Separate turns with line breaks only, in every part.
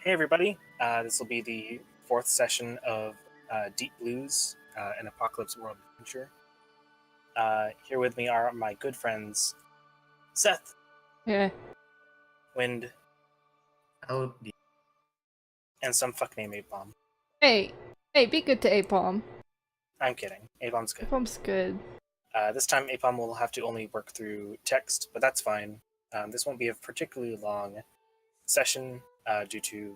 Hey everybody, this will be the fourth session of Deep Blues, an Apocalypse World Adventure. Here with me are my good friends, Seth,
Yeah.
Wind,
Oh,
and some fuck named Apom.
Hey, be good to Apom.
I'm kidding, Apom's good.
Apom's good.
This time Apom will have to only work through text, but that's fine. This won't be a particularly long session due to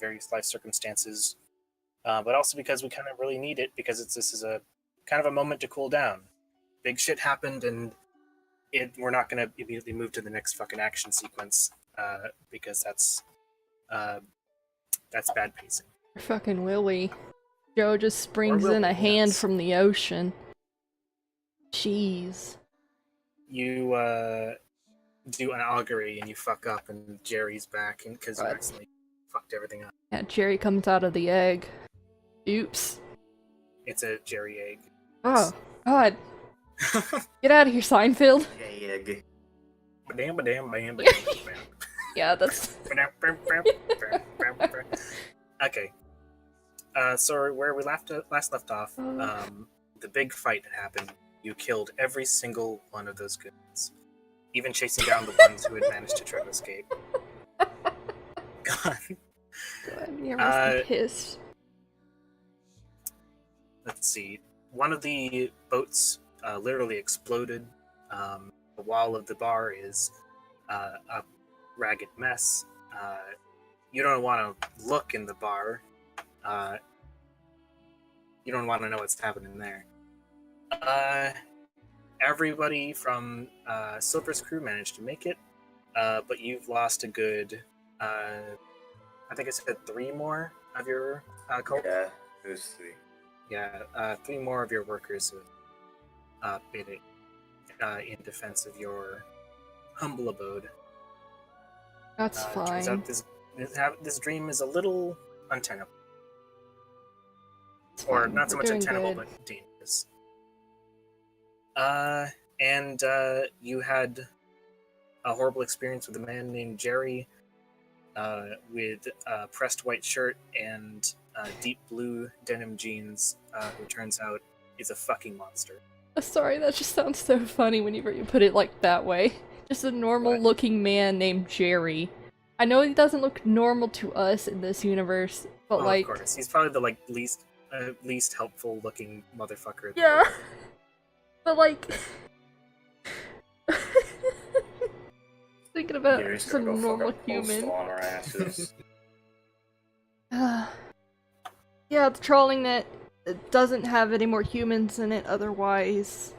various life circumstances, but also because we kind of really need it because this is a kind of a moment to cool down. Big shit happened, and we're not going to immediately move to the next fucking action sequence because that's bad pacing.
Fucking Willy. Joe just springs
Willy,
in a hand
yes.
from the ocean. Jeez.
You do an augury and you fuck up, and Jerry's back because you
Right.
accidentally fucked everything up.
Yeah, Jerry comes out of the egg. Oops.
It's a Jerry egg.
Oh, God. Get out of here, Seinfeld.
egg.
Bam, bam, bam, bam,
Yeah, that's...
Okay. So where we last left off, the big fight had happened. You killed every single one of those goons, even chasing down the ones who had managed to try to escape. God.
You must be pissed.
Let's see. One of the boats literally exploded. The wall of the bar is a ragged mess. You don't want to look in the bar. You don't want to know what's happening there. Everybody from Silver's crew managed to make it, but you've lost a good, I think I said 3 more of your cult.
Yeah, it was 3.
Yeah, 3 more of your workers have made it in defense of your humble abode.
That's fine.
Turns out this dream is a little untenable.
It's
Or
fine.
not so
We're
much
doing
untenable,
good.
but dangerous. And you had a horrible experience with a man named Jerry with a pressed white shirt and deep blue denim jeans, who turns out is a fucking monster.
Sorry, that just sounds so funny whenever you put it like that way. Just a normal-looking man named Jerry. I know he doesn't look normal to us in this universe, but like...
Of course. He's probably the least helpful looking motherfucker.
Yeah. But like... Thinking about some normal human.
On our asses.
Yeah, the trawling net doesn't have any more humans in it, otherwise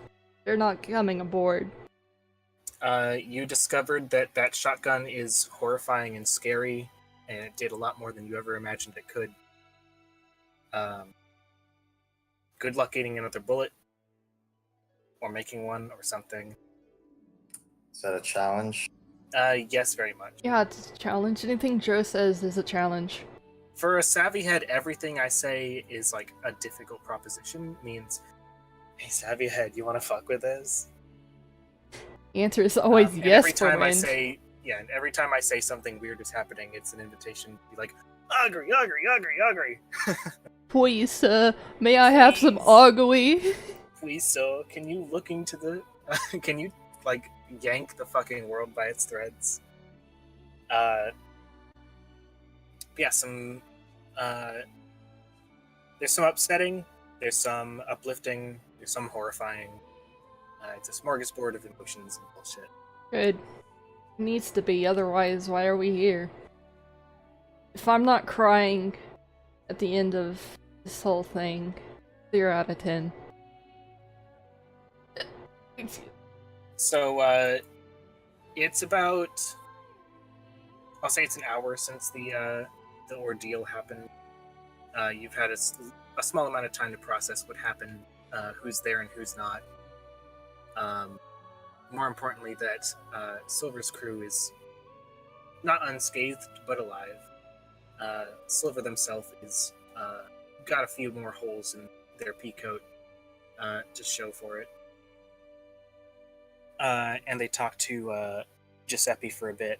they're not coming aboard.
You discovered that shotgun is horrifying and scary, and it did a lot more than you ever imagined it could. Good luck getting another bullet, or making one, or something.
Is that a challenge?
Yes, very much.
Yeah, it's a challenge. Anything Joe says is a challenge.
For a savvy head, everything I say is like a difficult proposition. Means, hey, savvy head, you want to fuck with this?
The answer is always
And
yes
every
for
time I
Wind.
say, and every time I say something weird is happening, it's an invitation to be like, agree.
Please, sir, may I have some
Please.
ugly?
Please, so can you look into the, can you like yank the fucking world by its threads? Yeah, some, there's some upsetting, there's some uplifting, there's some horrifying. It's a smorgasbord of emotions and bullshit.
Good. It needs to be, otherwise why are we here? If I'm not crying at the end of this whole thing, 0 out of 10.
So, it's about, I'll say it's an hour since the ordeal happened. You've had a small amount of time to process what happened, who's there and who's not. More importantly, that Silver's crew is not unscathed, but alive. Silver themselves is got a few more holes in their pea coat to show for it. And they talk to Giuseppe for a bit.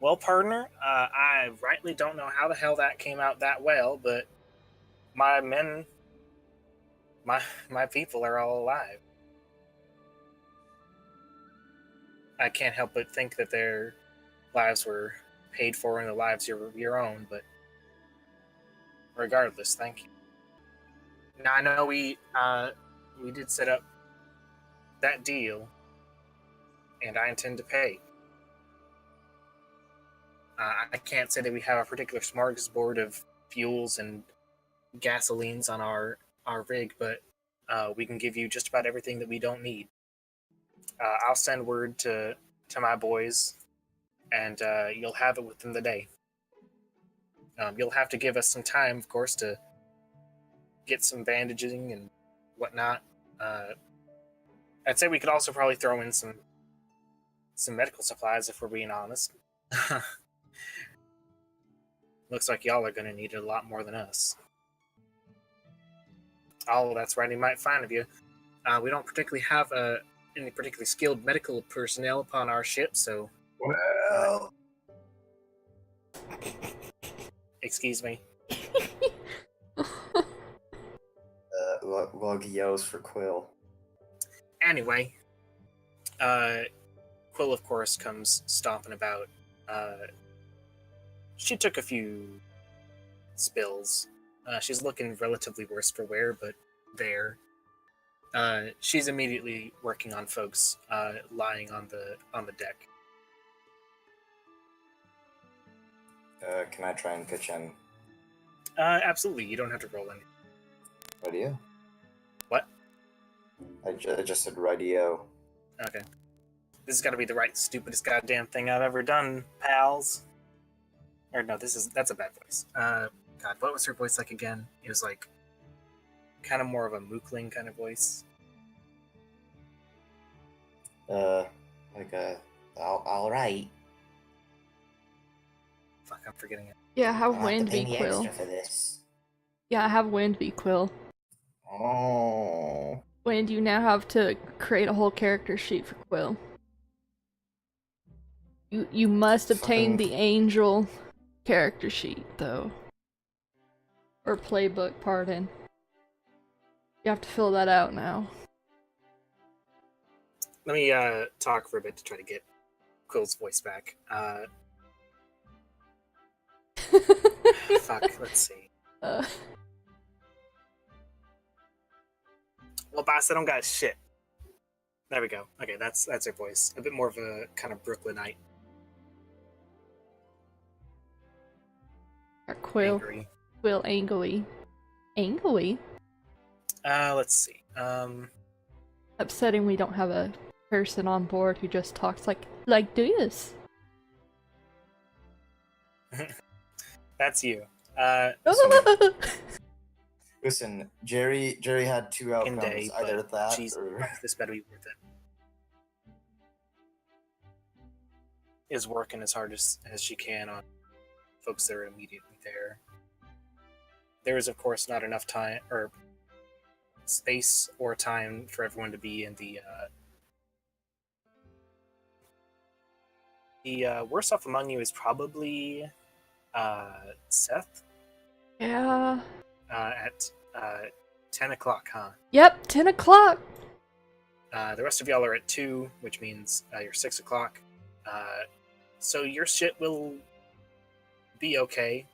Well, partner, I rightly don't know how the hell that came out that well, but my men, my people are all alive. I can't help but think that their lives were paid for in the lives of your own, but regardless, thank you. Now I know we did set up that deal, and I intend to pay. I can't say that we have a particular smorgasbord of fuels and gasolines on our rig, but we can give you just about everything that we don't need. I'll send word to my boys, and you'll have it within the day. You'll have to give us some time, of course, to get some bandaging and whatnot. I'd say we could also probably throw in some medical supplies if we're being honest. Looks like y'all are going to need it a lot more than us. Oh, that's right. He might find of you. We don't particularly have any particularly skilled medical personnel upon our ship, so
Well,
excuse me.
Log yells for Quill.
Anyway, Quill, of course, comes stomping about. She took a few spills. She's looking relatively worse for wear, but there. She's immediately working on folks lying on the deck.
Can I try and pitch in?
Absolutely, you don't have to roll any.
Radio?
What?
I just said radio.
Okay. This has got to be the right stupidest goddamn thing I've ever done, pals. Or no, that's a bad voice. God, what was her voice like again? It was like kind of more of a mookling kind of voice.
All right.
Fuck, I'm forgetting it.
Yeah, have
I'll have to
Wind
pay
be
me
Quill.
extra for this.
Yeah, have Wind be Quill.
Oh.
Wind, you now have to create a whole character sheet for Quill. You must obtain
Fucking-
the Angel character sheet, though. Or playbook, pardon. You have to fill that out now.
Let me talk for a bit to try to get Quill's voice back. Fuck, let's see. Well, boss, I don't got shit. There we go. Okay, that's her voice. A bit more of a kind of Brooklynite.
Quill.
Angry.
Quill angly. Angly?
Let's see.
Upsetting we don't have a person on board who just talks like this.
That's you.
Listen, Jerry had two outcomes.
Day,
Either
but
that
Jesus
or
Christ, this better be worth it. Is working as hard as she can on folks that are immediately there. There is, of course, not enough time or space or time for everyone to be in the worst off among you is probably Seth.
Yeah.
At 10 o'clock, huh?
Yep, 10 o'clock.
The rest of y'all are at 2, which means you're 6 o'clock. So your shit will be okay.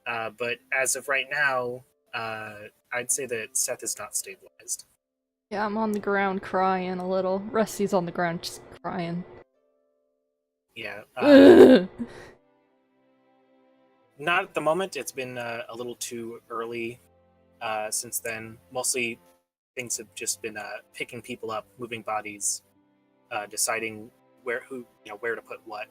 But as of right now, I'd say that Seth is not stabilized.
Yeah, I'm on the ground crying a little. Rusty's on the ground just crying.
Yeah. Not at the moment. It's been a little too early since then. Mostly things have just been picking people up, moving bodies, deciding where to put what.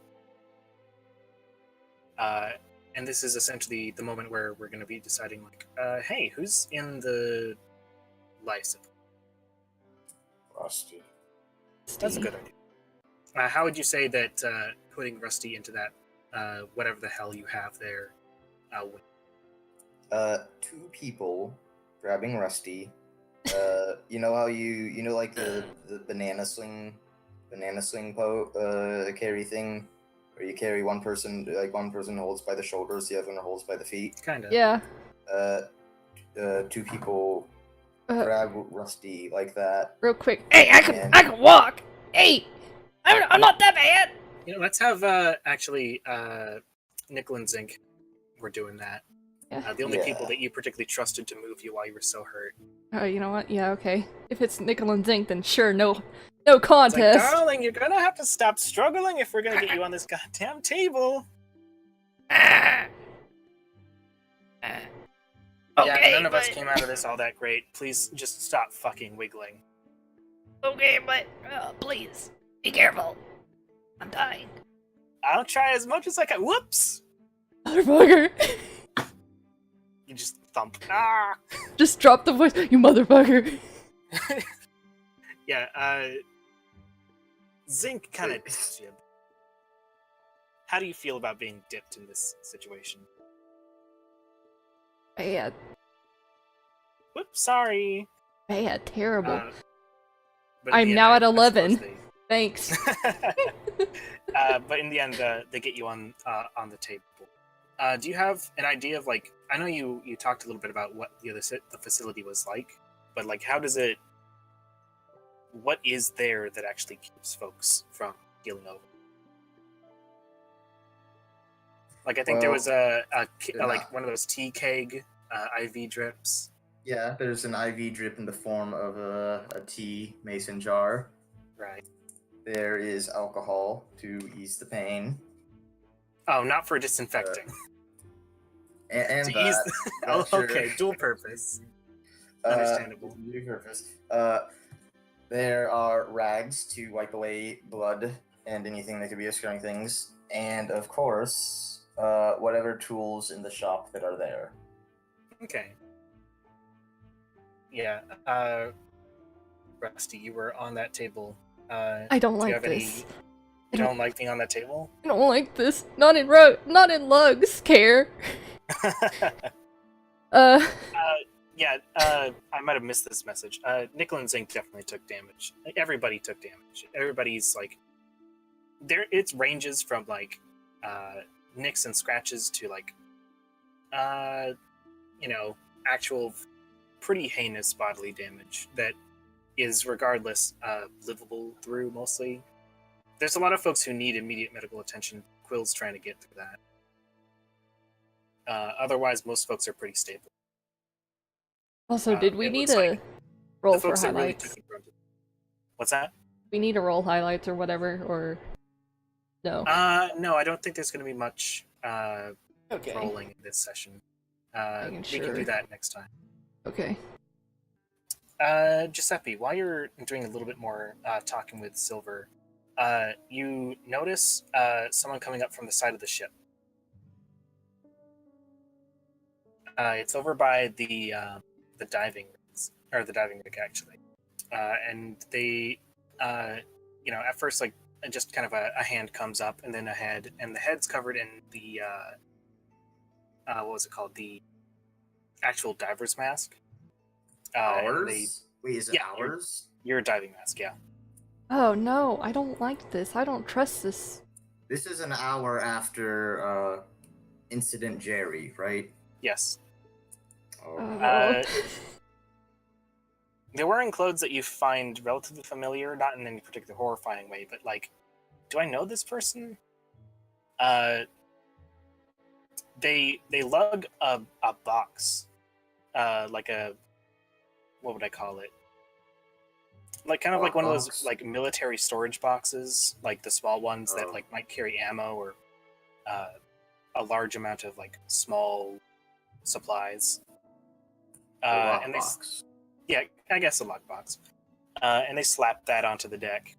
And this is essentially the moment where we're going to be deciding, like, hey, who's in the life support?
Rusty.
That's a good idea. How would you say that putting Rusty into that, whatever the hell you have there, would...
Two people grabbing Rusty. You know how you like the banana sling carry thing, where you carry one person holds by the shoulders, the other one holds by the feet.
Kind of.
Yeah.
Two people
Uh,
grab Rusty like that.
real quick. Hey, I
And-
can walk. Hey, I'm not that bad.
You know, let's have actually Nickel and Zinc were doing that.
Yeah.
The only
Yeah.
people that you particularly trusted to move you while you were so hurt.
Oh, you know what? Yeah, okay. If it's Nickel and Zinc, then sure, no
It's like,
contest.
darling, you're gonna have to stop struggling if we're gonna get you on this goddamn table. Yeah, none of us came out of this all that great. Please just stop fucking wiggling.
Okay, but please be careful. I'm dying.
I'll try as much as I can. Whoops!
Motherfucker.
You just thump. Ah!
Just drop the voice. You motherfucker.
Yeah, Zinc kind of dips you. How do you feel about being dipped in this situation?
Bad.
Whoops, sorry.
Bad. Terrible.
But in
I'm
the end,
now at
I suppose
11. Thanks.
but in the end, they get you on the table. Do you have an idea of, like, I know you talked a little bit about what the facility was like, but like, how does it? What is there that actually keeps folks from healing over? Like, I think there was like one of those tea keg IV drips.
Yeah, there's an IV drip in the form of a tea mason jar.
Right.
There is alcohol to ease the pain.
Oh, not for disinfecting.
And
To
that,
ease oh,
but sure.
okay, dual purpose. Understandable.
Dual purpose. There are rags to wipe away blood and anything that could be obscuring things. And, of course, whatever tools in the shop that are there.
Okay. Yeah. Rusty, you were on that table.
I don't
do you
like
have
this.
You don't like being on that table?
I don't like this. Not in Lugs care.
Yeah, I might have missed this message. Nickel and Zinc definitely took damage. Like, everybody took damage. Everybody's like, it ranges from like nicks and scratches to like, actual pretty heinous bodily damage that is regardless livable through mostly. There's a lot of folks who need immediate medical attention. Quill's trying to get through that. Otherwise, most folks are pretty stable.
Also, did we
it
need
looks
a
like
roll
The
for
folks that really
highlights?
took it from- What's that?
We need a roll highlights or whatever, or no?
No, I don't think there's going to be much
Okay.
rolling in this session.
Making
We can
sure.
do that next time.
Okay.
Giuseppe, while you're doing a little bit more talking with Silver, you notice someone coming up from the side of the ship. It's over by the diving rigs, or the diving rig actually, and they, at first like just kind of a hand comes up and then a head, and the head's covered in the what was it called, the actual diver's mask. and they-
Wait, is it
yeah,
ours?
Your diving mask, yeah.
Oh no, I don't like this. I don't trust this.
This is an hour after Incident Jerry, right?
Yes.
Oh.
They're wearing clothes that you find relatively familiar, not in any particular horrifying way, but like, do I know this person? They lug a box, like a, what would I call it? Like kind of like one of those
Box?
like military storage boxes, like the small ones that
Oh.
like might carry ammo or a large amount of like small supplies. And they,
Lockbox.
yeah, I guess a lockbox. And they slap that onto the deck,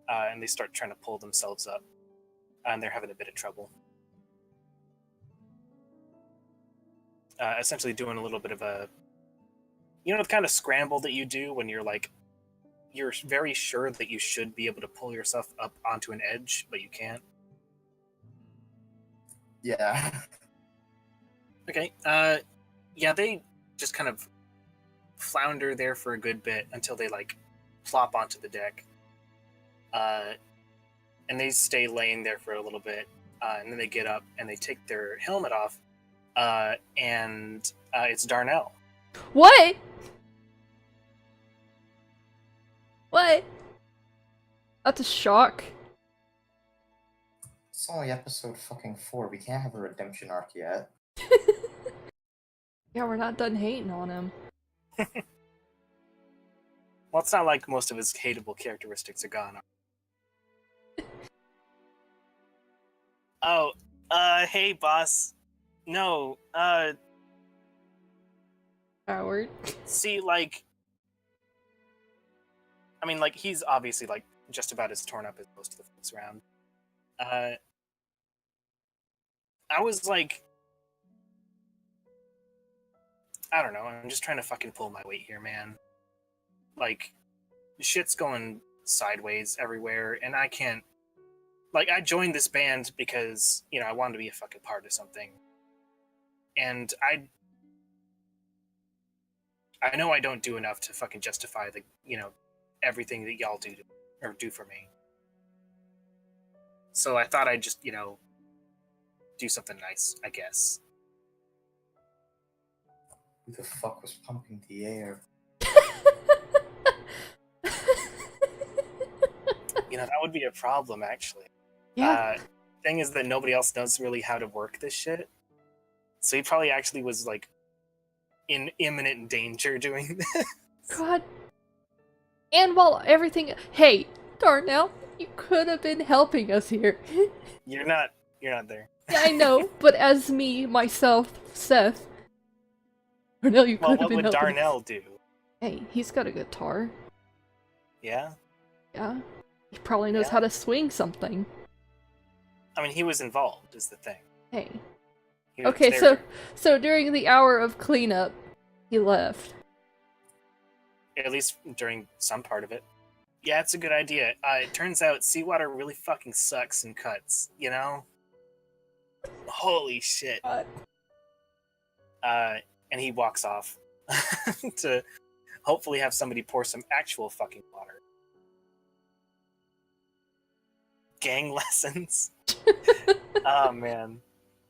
and they start trying to pull themselves up, and they're having a bit of trouble. Essentially doing a little bit of a, the kind of scramble that you do when you're like, you're very sure that you should be able to pull yourself up onto an edge, but you can't.
Yeah.
Okay. Yeah, they just kind of flounder there for a good bit until they like plop onto the deck. And and they stay laying there for a little bit, and then they get up and they take their helmet off, and it's Darnell.
What? What? That's a shock.
It's only episode fucking 4. We can't have a redemption arc yet.
Yeah, we're not done hating on him.
Well, it's not like most of his hateable characteristics are gone. Oh, hey, boss. No,
Howard.
see, like, I mean, like, he's obviously, like, just about as torn up as most of the folks around. I was like, I don't know, I'm just trying to fucking pull my weight here, man. Like, shit's going sideways everywhere, and I can't. Like, I joined this band because, you know, I wanted to be a fucking part of something. And I know I don't do enough to fucking justify the, you know, everything that y'all do for me. So I thought I'd just, you know, do something nice, I guess.
Who the fuck was pumping the air?
You know, that would be a problem, actually.
Yeah.
Thing is that nobody else knows really how to work this shit. So he probably actually was, like, in imminent danger doing this.
God. And while everything. Hey, Darnell, you could have been helping us here.
You're not there.
Yeah, I know, but as me, myself, Seth. Darnell, you
Well,
could have
what
been
would
helping.
Darnell do?
Hey, he's got a guitar.
Yeah?
Yeah. He probably knows
Yeah?
how to swing something.
I mean, he was involved, is the thing.
Hey.
He was
Okay,
there
so during the hour of cleanup, he left.
at least during some part of it. Yeah, it's a good idea. It turns out seawater really fucking sucks in cuts, you know? Holy shit.
God.
And he walks off to hopefully have somebody pour some actual fucking water. Gang lessons. Oh, man.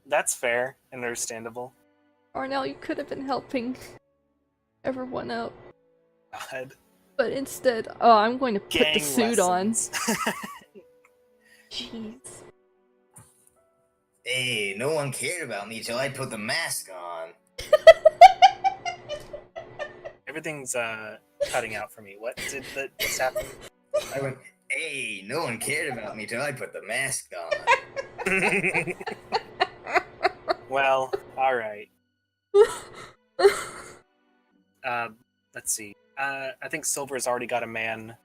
That's fair and understandable.
Darnell, you could have been helping everyone out.
God.
But instead, oh, I'm going to put
Gang
the suit
lessons.
on. Jeez.
Hey, no one cared about me till I put the mask on.
Everything's cutting out for me. What's happening?
I went, hey, no one cared about me till I put the mask on.
Well, all right. Let's see. I think Silver's already got a man.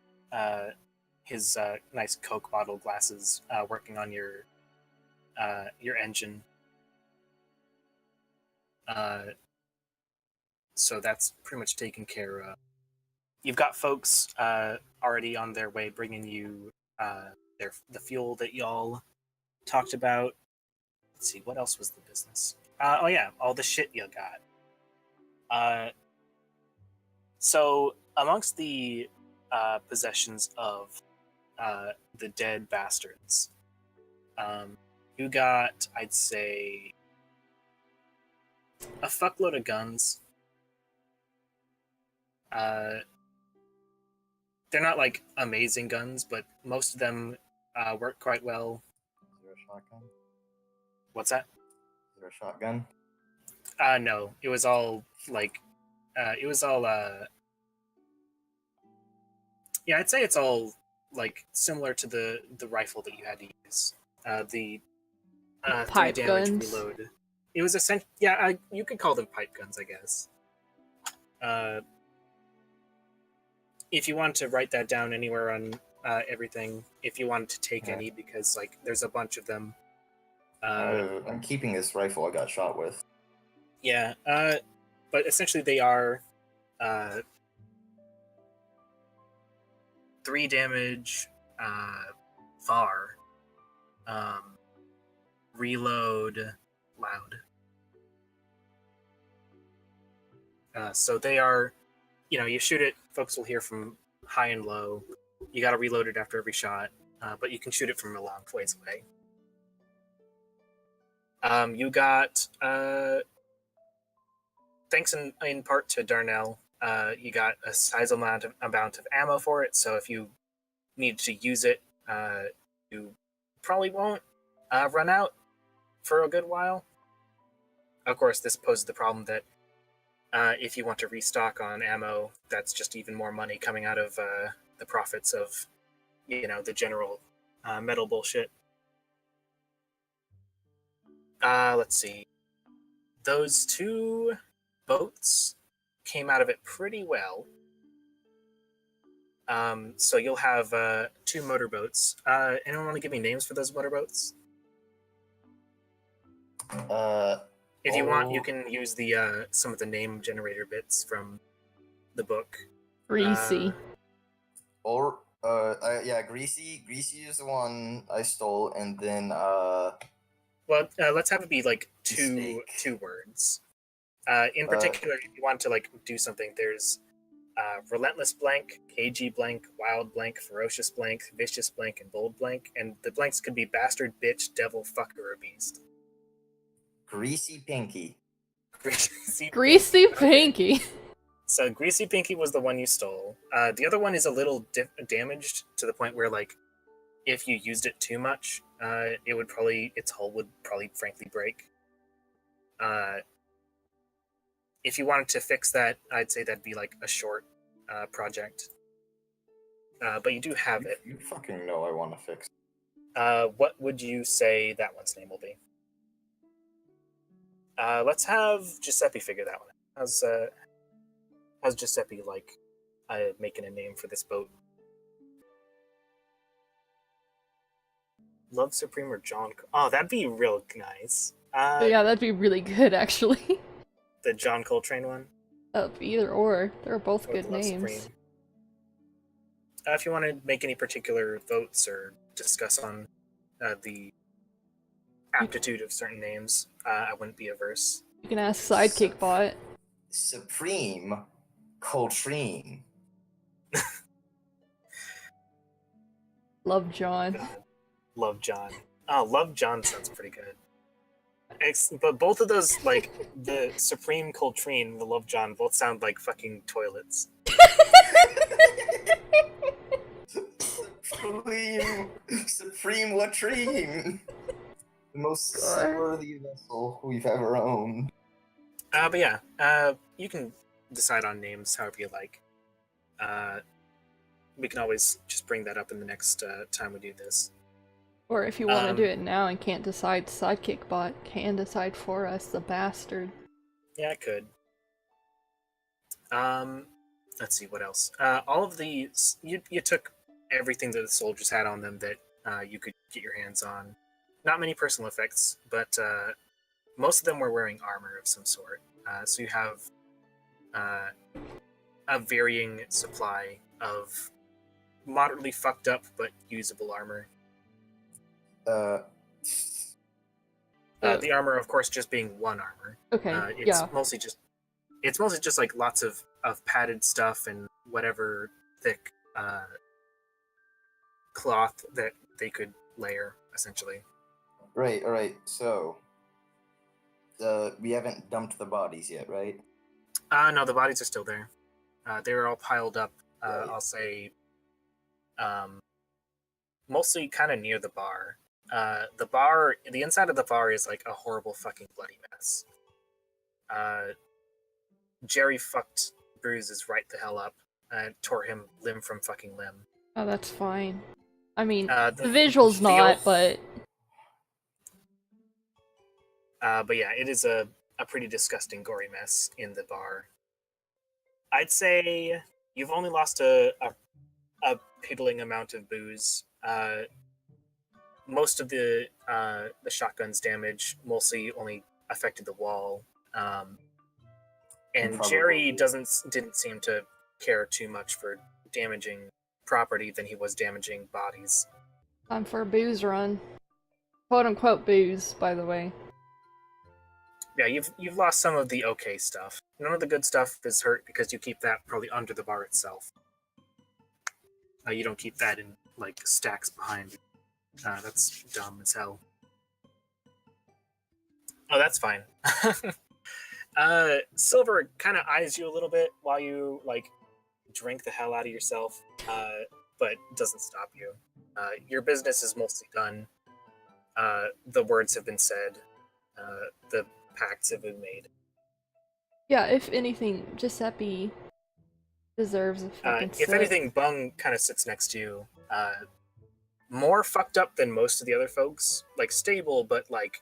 His nice Coke bottle glasses working on your engine. So that's pretty much taken care of. You've got folks already on their way bringing you the fuel that y'all talked about. Let's see, what else was the business? Oh yeah, all the shit you got. So amongst the possessions of the dead bastards, you got, I'd say, a fuckload of guns. They're not like amazing guns, but most of them work quite well.
Is there a shotgun?
What's that?
Is there a shotgun?
No, it was all like, yeah, I'd say it's all like similar to the rifle that you had to use. The 3
Pipe
damage
guns.
reload. It was essentially, yeah, you could call them pipe guns, I guess. If you want to write that down anywhere on everything, if you wanted to take any, because like there's a bunch of them.
I'm keeping this rifle I got shot with.
Yeah, but essentially they are 3 damage, far, reload, loud. So they are, you know, you shoot it, folks will hear from high and low. You got to reload it after every shot. but you can shoot it from a long ways away. You got, thanks in part to Darnell, you got a sizable amount of ammo for it, so if you need to use it, you probably won't run out for a good while. Of course, this poses the problem that if you want to restock on ammo, that's just even more money coming out of the profits of, the general metal bullshit. Let's see. Those 2 boats came out of it pretty well. So you'll have 2 motorboats. Anyone want to give me names for those motorboats? If you want, you can use the some of the name generator bits from the book.
Greasy.
Greasy. Greasy is the one I stole, and then
Well, let's have it be like two words. In particular, if you want to like do something, there's relentless blank, cagey blank, wild blank, ferocious blank, vicious blank, and bold blank. And the blanks could be bastard, bitch, devil, fucker, or beast.
Greasy Pinky.
Greasy Pinky.
So Greasy Pinky was the one you stole. The other one is a little damaged to the point where, like, if you used it too much, its hull would probably frankly break. If you wanted to fix that, I'd say that'd be like a short project. But you do have it.
You fucking know I want to fix.
What would you say that one's name will be? Let's have Giuseppe figure that one out. How's Giuseppe like making a name for this boat? Love Supreme or John? Oh, that'd be real nice.
Yeah, that'd be really good, actually.
The John Coltrane one?
Either or. They're both
Or
good
the Love
names.
Supreme. If you want to make any particular votes or discuss on the aptitude of certain names, I wouldn't be averse.
You can ask Sidekick Bot.
Supreme Coltrane.
Love John.
God. Love John. Oh, Love John sounds pretty good. But both of those, like, the Supreme Coltrane and the Love John, both sound like fucking toilets.
Supreme Latrine. The most seaworthy vessel we've ever owned.
But yeah, you can decide on names however you like. We can always just bring that up in the next time we do this.
Or if you want to do it now and can't decide, Sidekick Bot can decide for us, the bastard.
Yeah, I could. Let's see, what else? All of these, you took everything that the soldiers had on them that you could get your hands on. Not many personal effects, but most of them were wearing armor of some sort. So you have a varying supply of moderately fucked up but usable armor. The armor, of course, just being one armor.
Okay,
It's mostly just like lots of padded stuff and whatever thick cloth that they could layer, essentially.
Right, alright, so we haven't dumped the bodies yet, right?
No, the bodies are still there. They were all piled up,
Right.
I'll say, mostly kind of near the bar. The inside of the bar is like a horrible fucking bloody mess. Jerry fucked Bruises right the hell up and tore him limb from fucking limb.
Oh, that's fine. I mean,
The
the visual's not, but...
But yeah, it is a pretty disgusting, gory mess in the bar. I'd say you've only lost a piddling amount of booze. Most of the shotgun's damage mostly only affected the wall, and
Probably.
Jerry didn't seem to care too much for damaging property than he was damaging bodies.
Time for a booze run. Quote unquote booze, by the way.
Yeah, you've lost some of the okay stuff. None of the good stuff is hurt because you keep that probably under the bar itself. You don't keep that in like stacks behind you. That's dumb as hell. Oh, that's fine. Silver kind of eyes you a little bit while you like drink the hell out of yourself, but doesn't stop you. Your business is mostly done. The words have been said. The pacts have been made.
Yeah, if anything, Giuseppe deserves a fucking
If
sip.
anything, Bung kind of sits next to you. More fucked up than most of the other folks. Like stable, but like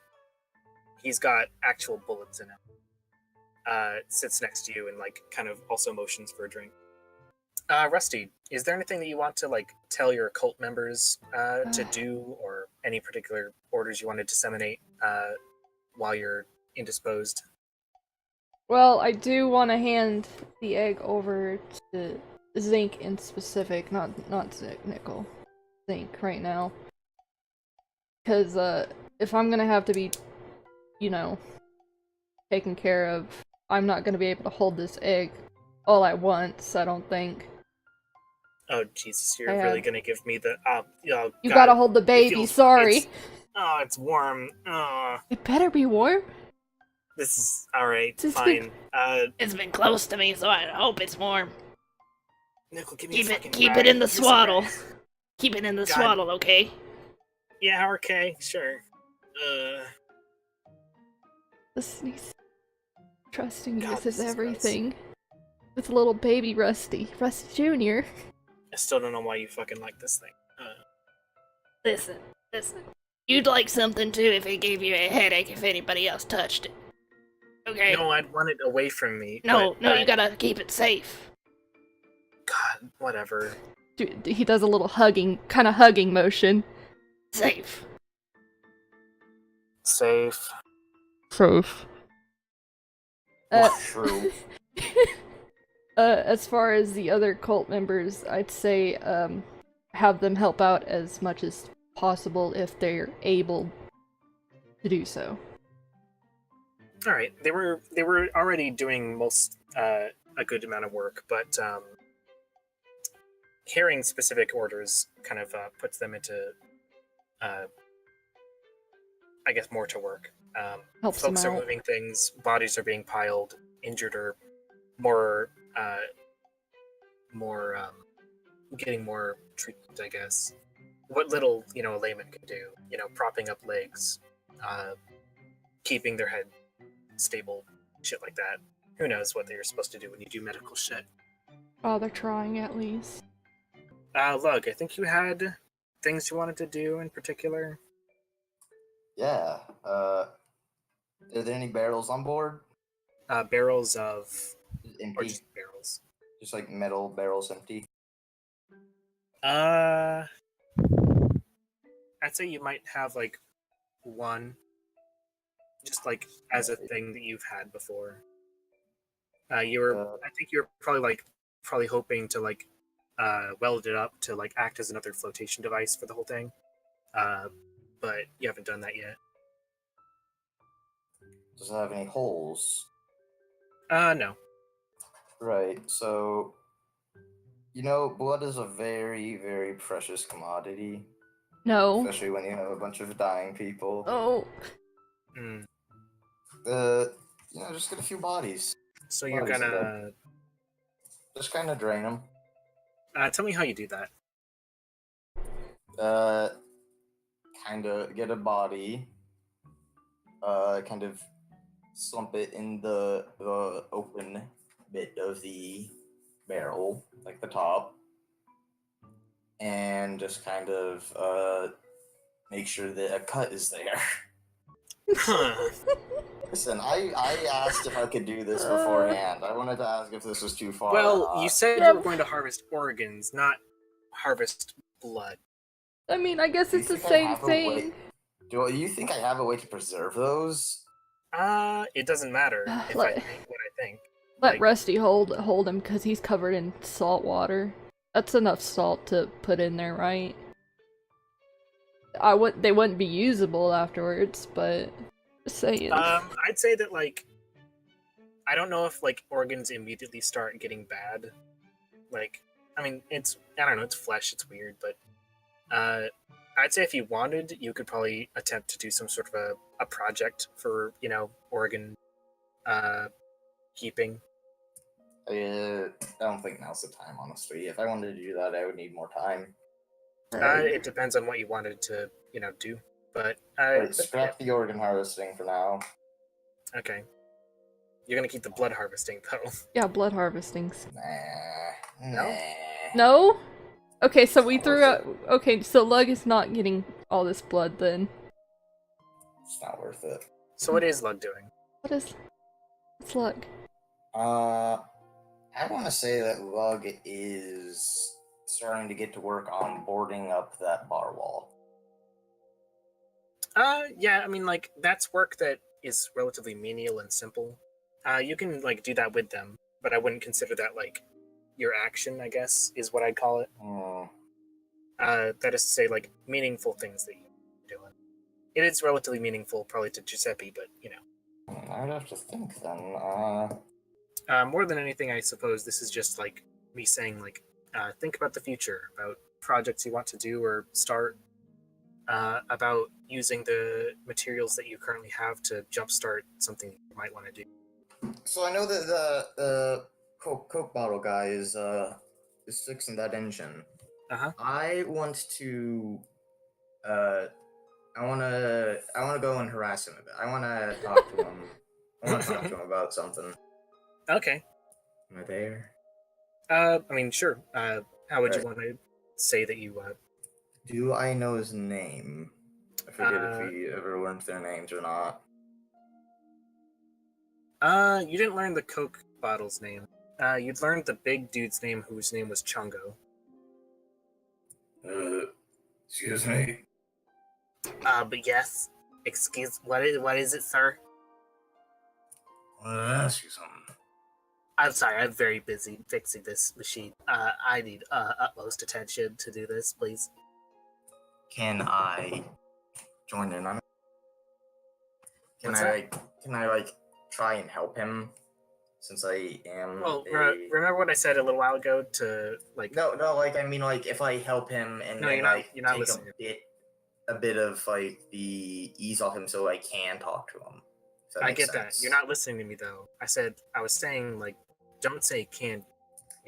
he's got actual bullets in him. Sits next to you and like kind of also motions for a drink. Rusty, is there anything that you want to like tell your cult members to do, or any particular orders you want to disseminate while you're indisposed?
Well, I do want to hand the egg over to Zinc in specific, not Nickel. Zinc right now. Because if I'm gonna have to be, taken care of, I'm not gonna be able to hold this egg all at once, I don't think.
Oh Jesus, you're really gonna give me the
You
God,
gotta hold the baby, sorry.
It's warm.
It better be warm.
This is alright,
It's
fine.
It's been close to me, so I hope it's warm.
Nickel, give me a fucking
Keep
rag.
it in the
Here's a
swaddle.
rag.
Keep it in the
God.
swaddle, okay?
Yeah, okay, sure.
This needs trusting
God,
this is
this is
everything. With little baby Rusty Jr.
I still don't know why you fucking like this thing.
Listen. You'd like something too if it gave you a headache if anybody else touched it. Okay?
No, I'd want it away from me.
No,
but
you gotta keep it safe.
God, whatever.
Dude, he does a little hugging motion.
Safe.
Safe.
Safe.
True.
As far as the other cult members, I'd say, have them help out as much as possible if they're able to do so.
All right, they were already doing a good amount of work, but hearing specific orders kind of puts them into, I guess, more to work.
Helps them
Folks are
out.
moving things, bodies are being piled, injured or more getting more treatment, I guess. What little a layman can do, propping up legs, keeping their head stable, shit like that. Who knows what they're supposed to do when you do medical shit.
Oh, they're trying at least.
Lug, I think you had things you wanted to do in particular.
Yeah. Are there any barrels on board?
Barrels of,
Empty.
or just barrels.
Just like metal barrels empty.
I'd say you might have like one, just like as a thing that you've had before. I think you were probably hoping to like weld it up to like act as another flotation device for the whole thing, but you haven't done that yet.
Does it have any holes?
No.
Right, so blood is a very, very precious commodity.
No.
Especially when you have a bunch of dying people.
Oh.
Mm.
Just get a few bodies.
So you're
Bodies
gonna
just kind of drain them.
tell me how you do that.
Kind of get a body. Kind of slump it in the open bit of the barrel, like the top, and just kind of make sure that a cut is there. Listen, I asked if I could do this beforehand. I wanted to ask if this was too far.
Well, you said you were going to harvest organs, not harvest blood.
I mean, I guess
Do you
it's the
think I
same
have a way-
thing.
Do you think I have a way to preserve those?
It doesn't matter if I think what I think.
Let
Like-
Rusty hold him because he's covered in salt water. That's enough salt to put in there, right? They wouldn't be usable afterwards, but just saying.
I'd say that like I don't know if like organs immediately start getting bad. Like, I mean, it's flesh, it's weird, but I'd say if you wanted, you could probably attempt to do some sort of a project for, Oregon keeping.
I don't think now's the time, honestly. If I wanted to do that, I would need more time.
It depends on what you wanted to, do. But,
Scrap the organ harvesting for now.
okay. You're gonna keep the blood harvesting, though.
Yeah, blood harvestings.
Nah.
No? Okay, so we
Not
threw
worth
out. Okay, so Lug is not getting all this blood then.
It's not worth it.
So what is Lug doing?
What's Lug?
I want to say that Lug is starting to get to work on boarding up that bar wall.
Yeah, I mean, like, that's work that is relatively menial and simple. You can, like, do that with them, but I wouldn't consider that, like, your action, I guess, is what I'd call it. That is to say, like, meaningful things that you're doing. It is relatively meaningful, probably to Giuseppe, but,
I'd have to think then.
more than anything, I suppose this is just, like, me saying, like, think about the future, about projects you want to do or start, about using the materials that you currently have to jumpstart something you might want to do.
So I know that the Coke bottle guy is fixing that engine.
Uh-huh.
I want to I wanna go and harass him a bit. I wanna talk to him. I wanna talk to him about something.
Okay.
Am I there?
I mean, sure. How would you
Right.
want to say that you,
Do I know his name? I forget if he ever learned their names or not.
You didn't learn the Coke bottle's name. You'd learned the big dude's name, whose name was Chungo.
Excuse me.
But yes. What is it, sir?
I wanted to ask you something.
I'm sorry, I'm very busy fixing this machine. I need, utmost attention to do this, please.
Can I join in on it?
What's that?
Can I try and help him? Since I am
Well, remember what I said a little while ago to, like...
No, I mean, if I help him and
No,
then,
you're not
take
listening.
a bit of, the ease off him so I can talk to him. If that
I
makes
get
sense.
that. You're not listening to me, though. I was saying, like, don't say can,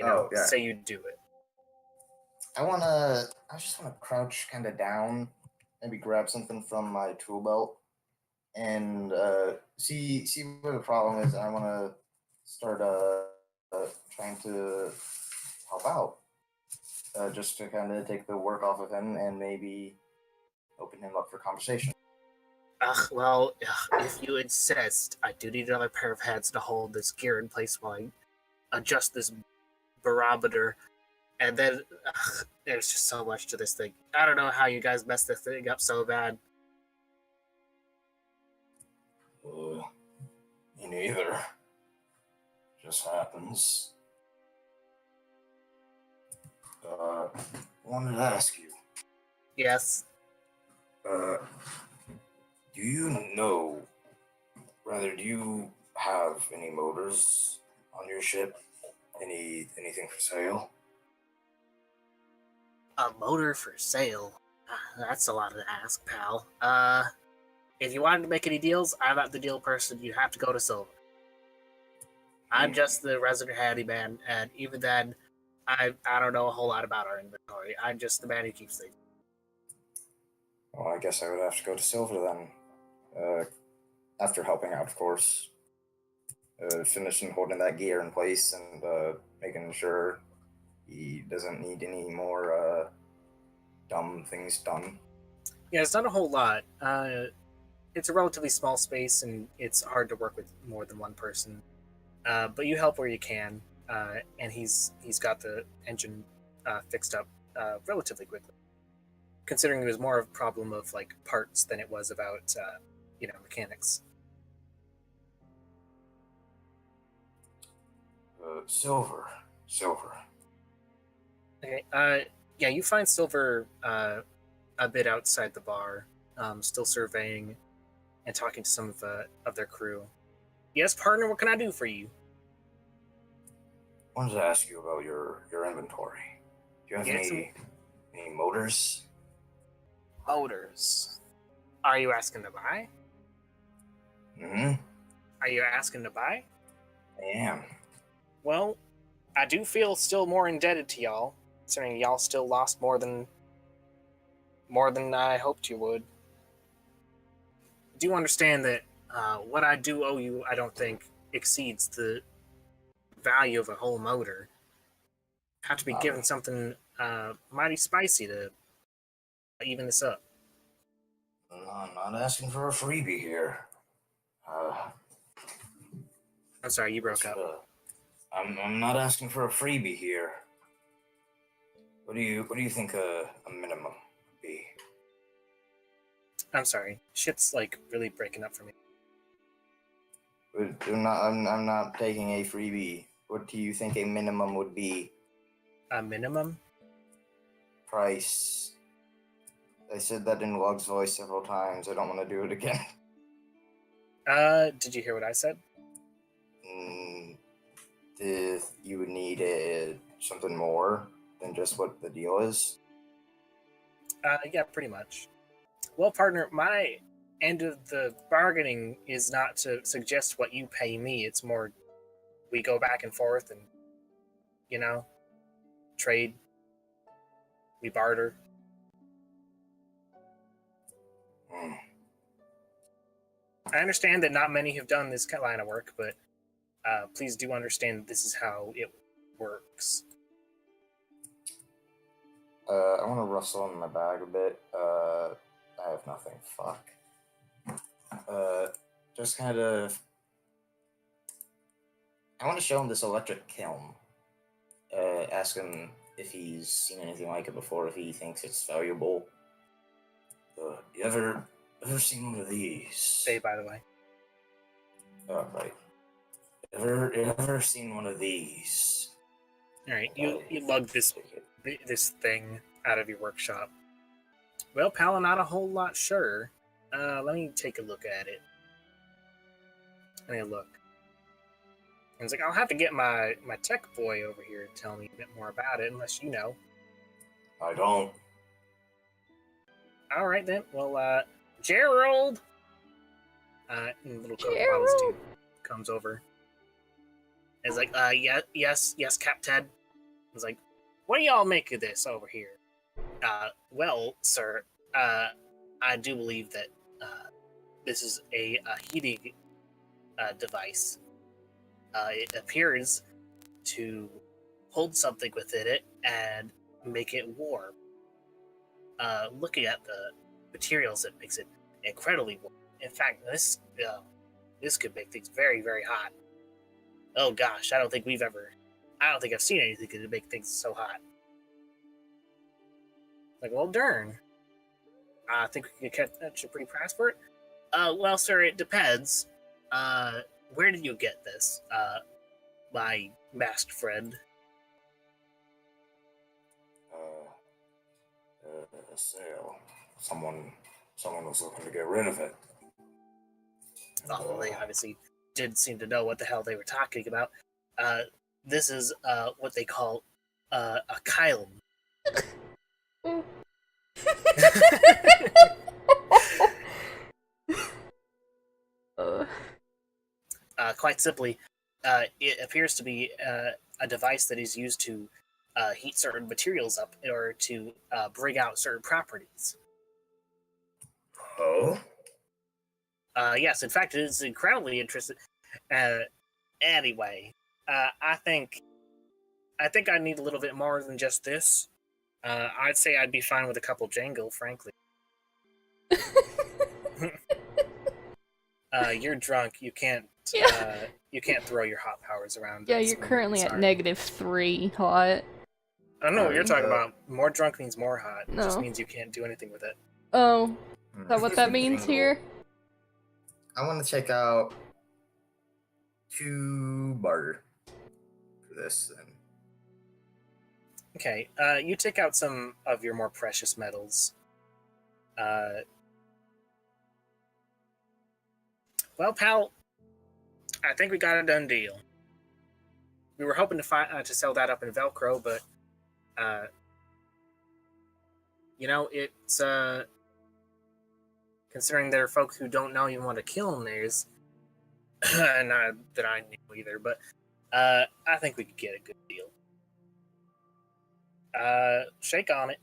Oh, yeah.
say you do it.
I just wanna crouch kind of down, maybe grab something from my tool belt, and see where the problem is. I wanna start trying to help out, just to kind of take the work off of him and maybe open him up for conversation.
Well, if you insist, I do need another pair of hands to hold this gear in place while I adjust this barometer. And then, there's just so much to this thing. I don't know how you guys messed this thing up so bad.
Me neither. Just happens. Wanted to ask you.
Yes.
Do you have any motors on your ship? Anything for sale?
A motor for sale? That's a lot to ask, pal. If you wanted to make any deals, I'm not the deal person. You have to go to Silver. I'm just the resident handyman, and even then, I don't know a whole lot about our inventory. I'm just the man who keeps things.
Well, I guess I would have to go to Silver then. After helping out, of course. Finishing holding that gear in place and making sure he doesn't need any more dumb things done.
Yeah, it's not a whole lot. It's a relatively small space, and it's hard to work with more than one person. But you help where you can, and he's got the engine fixed up relatively quickly. Considering it was more of a problem of like parts than it was about mechanics.
Silver.
Okay. Yeah, you find Silver a bit outside the bar, still surveying and talking to some of their crew. Yes, partner, what can I do for you?
Wanted to ask you about your inventory. Do you have any motors?
Motors. Are you asking to buy?
Hmm.
Are you asking to buy?
I am.
Well, I do feel still more indebted to y'all, considering y'all still lost more than I hoped you would. Do understand that what I do owe you, I don't think exceeds the value of a whole motor. Have to be given something mighty spicy to even this up.
No, I'm not asking for a freebie here.
I'm sorry, you broke up.
I'm not asking for a freebie here. What do you think a minimum would be?
I'm sorry. Shit's like really breaking up for me.
I'm not taking a freebie. What do you think a minimum would be?
A minimum?
Price. I said that in Log's voice several times. I don't want to do it again.
Did you hear what I said?
You would need something more than just what the deal is.
Yeah, pretty much. Well, partner, my end of the bargaining is not to suggest what you pay me. It's more we go back and forth and, trade. We barter.
Hmm.
I understand that not many have done this line of work, but please do understand that this is how it works.
I want to rustle in my bag a bit. I have nothing. Fuck. Just kind of. I want to show him this electric kiln. Ask him if he's seen anything like it before, if he thinks it's valuable. You ever seen one of these?
Say, by the way.
Oh, right. Ever seen one of these?
All right, you lug this thing out of your workshop. Well, pal, I'm not a whole lot sure. Let me take a look at it. Let me look. And it's like, I'll have to get my tech boy over here to tell me a bit more about it, unless you know.
I don't.
All right, then. Well, Gerald! And little Coke Bottles dude comes over. And it's like, yes, Cap Ted. It's like, what do y'all make of this over here? Well, sir, I do believe that this is a heating device. It appears to hold something within it and make it warm. Looking at the materials, it makes it incredibly warm. In fact, this could make things very, very hot. Oh gosh, I don't think I've seen anything that could make things so hot. Like, well, darn. I think we could catch a pretty price for it. Well, sir, it depends. Where did you get this? My masked friend.
A sale. Someone was looking to get rid of it.
Although they obviously did seem to know what the hell they were talking about. This is what they call a Kylum. Quite simply, it appears to be a device that is used to heat certain materials up in order to bring out certain properties.
Oh?
Yes, in fact, it is incredibly interesting. Anyway, I think I need a little bit more than just this. I'd say I'd be fine with a couple Jangle, frankly. You're drunk. You can't. You can't throw your hot powers around.
Yeah, you're currently at -3 hot.
I don't know what you're talking about. More drunk means more hot. It just
No.
means you can't do anything with it.
Oh, is that what that means here?
I want to check out 2 barter for this then.
Okay, you take out some of your more precious metals. Well, pal, I think we got a done deal. We were hoping to sell that up in Velcro, but it's considering there are folks who don't know you want to kill Nares. Not that I knew either, but I think we could get a good deal. Shake on it.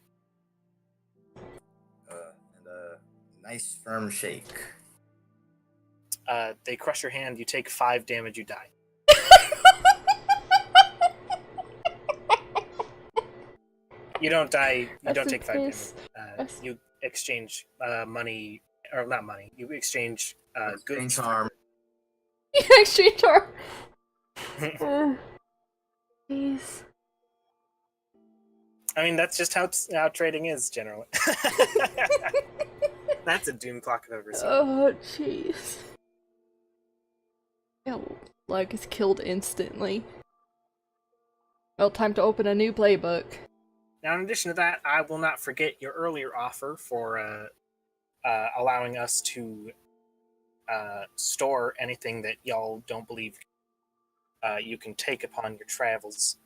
And a nice firm shake.
They crush your hand, you take 5 damage, you die. You don't die, you don't take 5 damage. You exchange money, or not money, you exchange goods.
Charm.
Exchange our. Jeez.
I mean, that's just how trading is generally. That's a doom clock I've ever seen.
Oh, jeez. Yeah, leg is killed instantly. Well, time to open a new playbook.
Now, in addition to that, I will not forget your earlier offer for allowing us to store anything that y'all don't believe you can take upon your travels.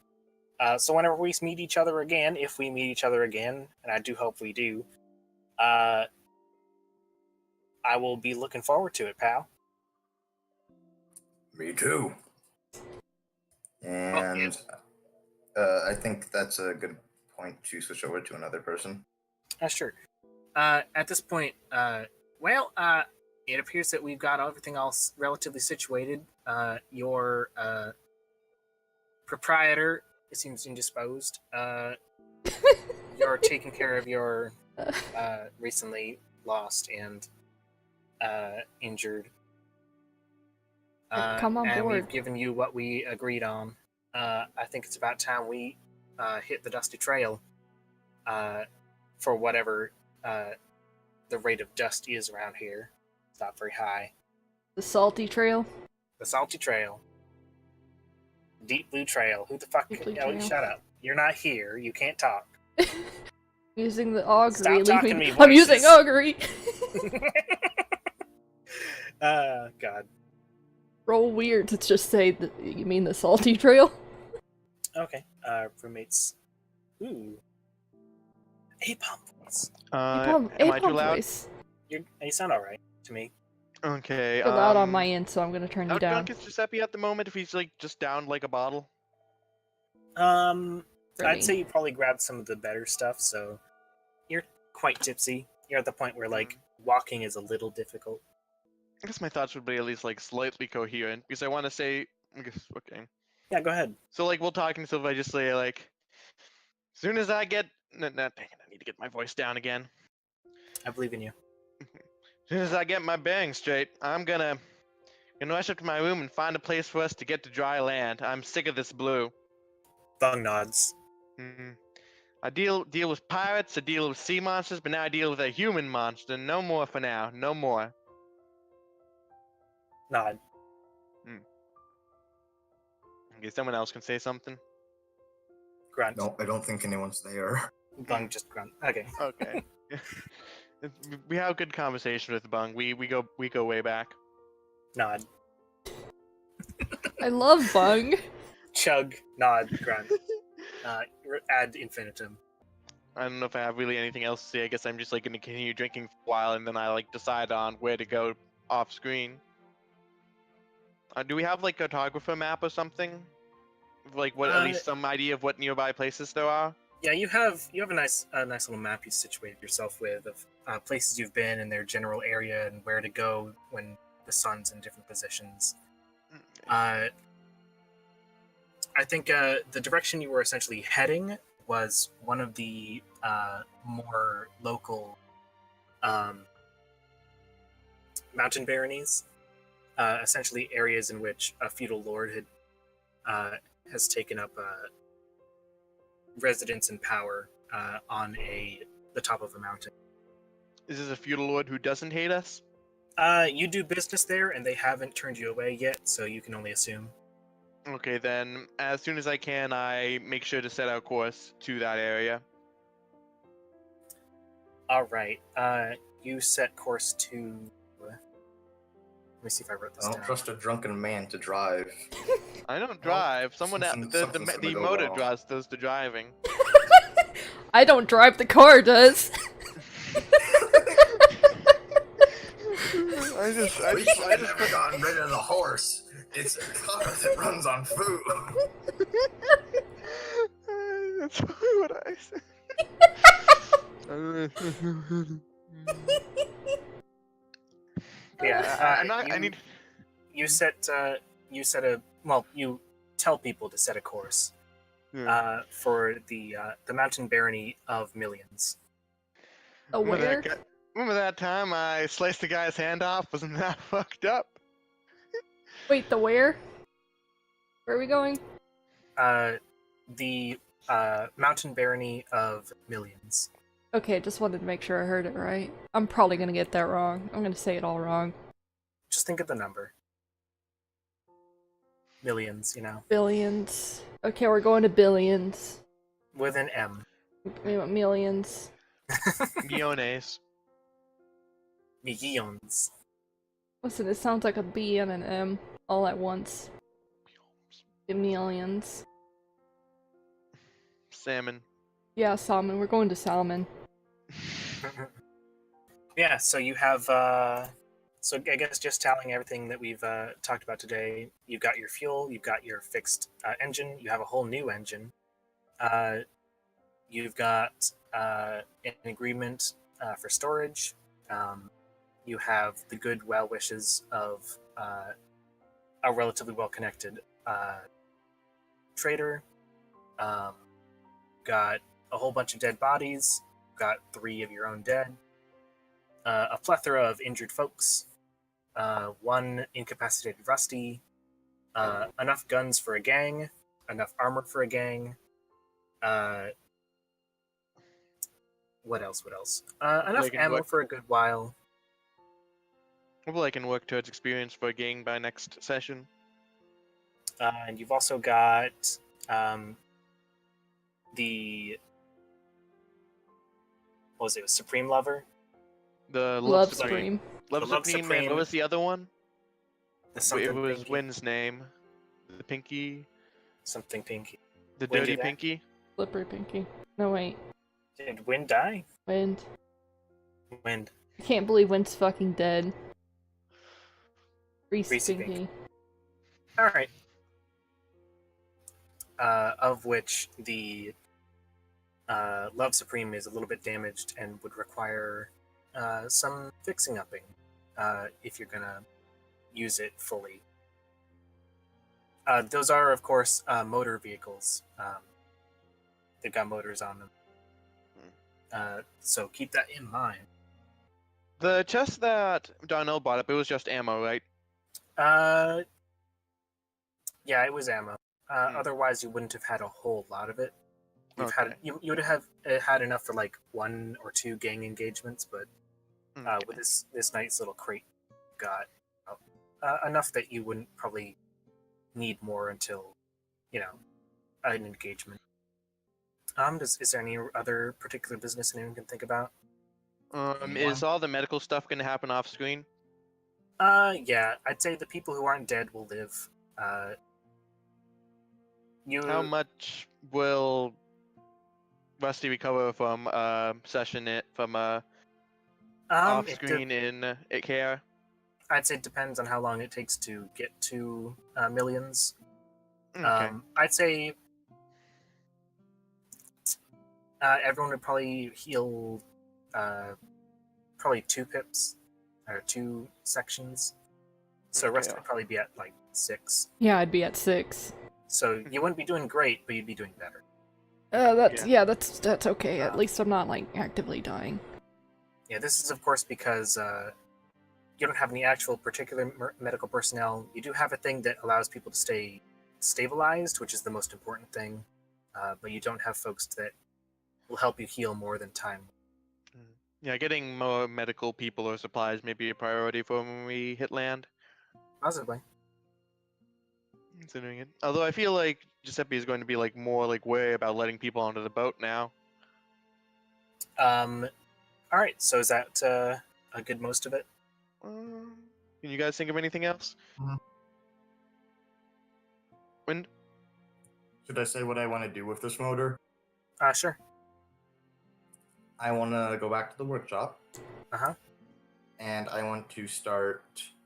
So whenever we meet each other again, if we meet each other again, and I do hope we do, I will be looking forward to it, pal.
Me too. And I think that's a good point to switch over to another person.
Sure. At this point, it appears that we've got everything else relatively situated. Your proprietor seems indisposed. You're taking care of your recently lost and injured.
Come on
and
board.
We've given you what we agreed on. I think it's about time we hit the dusty trail for whatever the rate of dust is around here. It's not very high.
The salty trail?
The salty trail. Deep blue trail. Who the fuck?
Deep blue
Oh,
trail.
shut up. You're not here. You can't talk.
Using the augury.
Stop talking to me,
I'm using
voices.
augury.
God.
Roll weird to just say that you mean the salty trail.
Okay. Roommates. Ooh. A-pump voice.
Am I too loud?
Voice.
You sound alright to me.
Okay.
You're loud on my end, so I'm gonna turn you
How
down.
drunk is Giuseppe at the moment? If he's like just down like a bottle.
I'd
Ready.
say you probably grabbed some of the better stuff, so you're quite tipsy. You're at the point where like walking is a little difficult.
I guess my thoughts would be at least like slightly coherent because I want to say. Okay.
Yeah, go ahead.
So like we'll talk until I just say like, as soon as I get, dang it, I need to get my voice down again.
I believe in you.
As soon as I get my bearings straight, I'm gonna rush up to my room and find a place for us to get to dry land. I'm sick of this blue.
Thung nods.
I deal with pirates, I deal with sea monsters, but now I deal with a human monster. No more for now. No more.
Nod.
Okay, someone else can say something.
Grunt.
No, I don't think anyone's there.
Bung just grunt. Okay.
Okay. We have a good conversation with Bung. We go way back.
Nod.
I love Bung.
Chug. Nod. Grunt. Ad infinitum.
I don't know if I have really anything else to say. I guess I'm just like gonna continue drinking for a while and then I like decide on where to go off screen. Do we have like a cartographer map or something? Like what? At least some idea of what nearby places there are.
Yeah, you have a nice little map you situated yourself with of places you've been and their general area and where to go when the sun's in different positions. I think the direction you were essentially heading was one of the more local mountain baronies, essentially areas in which a feudal lord has taken up residence and power on the top of a mountain.
Is this a feudal lord who doesn't hate us?
You do business there, and they haven't turned you away yet, so you can only assume.
Okay, then as soon as I can, I make sure to set our course to that area.
All right. You set course to. Let me see if I wrote this
I
down.
don't trust a drunken man to drive.
I don't drive. Someone else,
something's
the
gonna go
motor
wrong.
does the driving.
I don't drive, the car does.
I just
never gotten rid of the horse. It's a car that runs on food.
That's what I said.
Yeah,
I'm not. I need.
you set a well. You tell people to set a course
Yeah.
for the mountain barony of millions.
A where?
Remember that time I sliced the guy's hand off? Wasn't that fucked up?
Wait, the where? Where are we going?
The mountain barony of millions.
Okay, just wanted to make sure I heard it right. I'm probably gonna get that wrong. I'm gonna say it all wrong.
Just think of the number. Millions, you know,
Billions. Okay, we're going to billions.
with an M.
We want millions.
Guiones.
Millions.
Listen, it sounds like a B and an M all at once. Millions.
Salmon.
Yeah, salmon. We're going to salmon.
Yeah, so you have so I guess just tallying everything that we've talked about today, you've got your fuel, you've got your fixed engine, you have a whole new engine. You've got an agreement for storage. You have the good well wishes of a relatively well-connected trader. Got a whole bunch of dead bodies. Got 3 of your own dead. A plethora of injured folks. 1 incapacitated rusty. Enough guns for a gang. Enough armor for a gang. What else? Enough
Like in
ammo
what-
for a good while.
Hopefully I can work towards experience for a gang by next session.
And you've also got the what was it? Supreme Lover,
The
Love
Supreme.
Supreme.
Love
The Love
Supreme, and
Supreme.
what was the other one?
the
It
something
was
pinky,
Wynn's name. The Pinky.
something pinky.
The
Wynn
Dirty
did that?
Pinky.
Slippery pinky. No, wait.
Did Wynn die?
Wind.
Wind.
I can't believe Wind's fucking dead. Reese
Greasy
Pinky.
Pinky. All right. Of which the Love Supreme is a little bit damaged and would require some fixing upping if you're gonna use it fully. Those are, of course, motor vehicles. They've got motors on them. So keep that in mind.
The chest that Darnell bought up, it was just ammo, right?
Yeah, it was ammo. Otherwise, you wouldn't have had a whole lot of it. You've had you would have had enough for like 1 or 2 gang engagements, but with this nice little crate, you've got enough that you wouldn't probably need more until, you know, an engagement. Is there any other particular business anyone can think about?
Is all the medical stuff going to happen off screen?
Yeah, I'd say the people who aren't dead will live.
How much will Rusty recover from off
it
screen in care?
I'd say it depends on how long it takes to get to millions.
Okay.
I'd say everyone would probably heal probably 2 pips or 2 sections. So Rusty would probably be at like 6.
Yeah, I'd be at 6.
So you wouldn't be doing great, but you'd be doing better.
That's okay. At least I'm not like actively dying.
Yeah, this is of course because you don't have any actual particular medical personnel. You do have a thing that allows people to stay stabilized, which is the most important thing. But you don't have folks that will help you heal more than time.
Yeah, getting more medical people or supplies may be a priority for when we hit land.
Possibly.
Considering it. Although I feel like Giuseppe is going to be like more like wary about letting people onto the boat now.
All right. So is that a good most of it?
Can you guys think of anything else? When?
Should I say what I want to do with this motor?
Sure.
I want to go back to the workshop
Uh-huh.
and and I want to start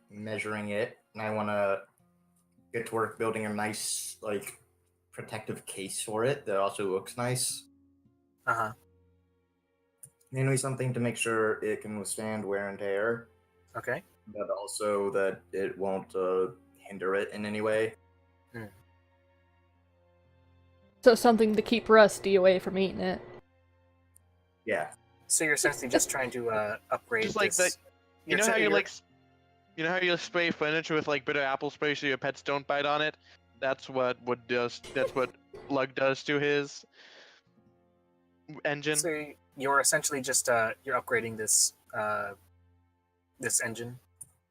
measuring it, and I want to get to work building a nice, like, protective case for it that also looks nice.
Uh-huh.
Mainly something to make sure it can withstand wear and tear,
Okay.
but also that it won't hinder it in any way.
So something to keep Rusty away from eating it.
Yeah.
So you're essentially just trying to upgrade
Just like
this.
that. You know how you know how you spray furniture with like bitter apple spray so your pets don't bite on it? That's what Lug does to his engine.
So you're essentially just you're upgrading this this engine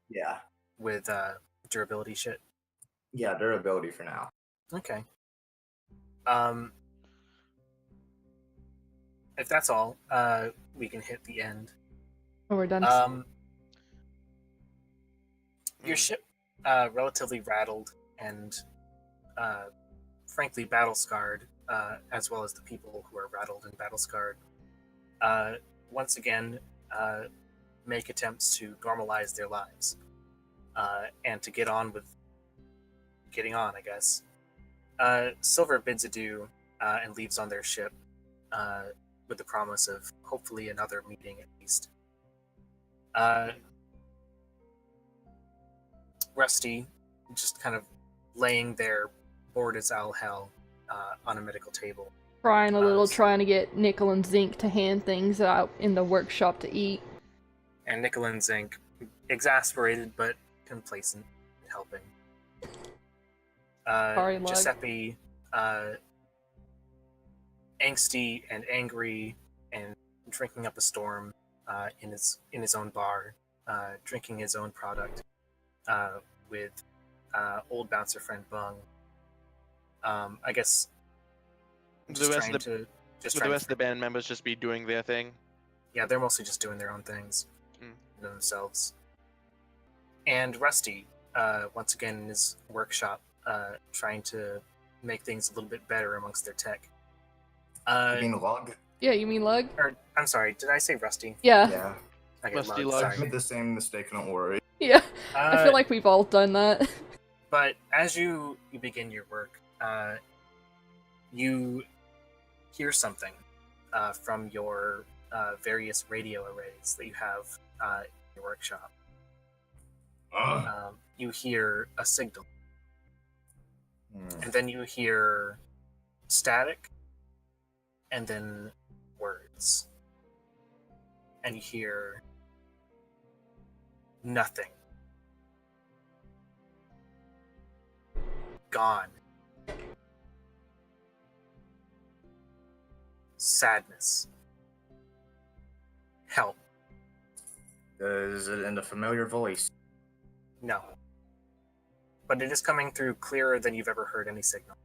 Yeah.
with durability shit.
Yeah, durability for now.
Okay. If that's all, we can hit the end.
Oh, we're done.
Your
Mm.
ship, relatively rattled and, frankly, battle scarred, as well as the people who are rattled and battle scarred, once again make attempts to normalize their lives and to get on with getting on, I guess. Silver bids adieu and leaves on their ship with the promise of hopefully another meeting at least. Rusty, just kind of laying there, bored as all hell, on a medical table.
Crying a little,
so-
trying to get Nickel and Zinc to hand things out in the workshop to eat.
And Nickel and Zinc, exasperated but complacent, helping.
Sorry, Lug.
Giuseppe, angsty and angry and drinking up a storm in his own bar, drinking his own product with old bouncer friend Bung. I guess
The rest of
the
the rest of the band members just be doing their thing.
yeah, they're mostly just doing their own things themselves. And Rusty, once again in his workshop, trying to make things a little bit better amongst their tech.
You mean Lug?
Yeah, you mean Lug?
Or I'm sorry, did I say Rusty?
Yeah.
Yeah.
Okay,
Rusty
Lug,
Lug.
I
sorry.
made the same mistake, don't worry.
Yeah. I feel like we've all done that.
But as you begin your work, you hear something from your various radio arrays that you have in your workshop. You hear a signal, and then you hear static, and then words, and you hear nothing. Gone. Sadness. Help.
Is it in a familiar voice?
No. But it is coming through clearer than you've ever heard any signal.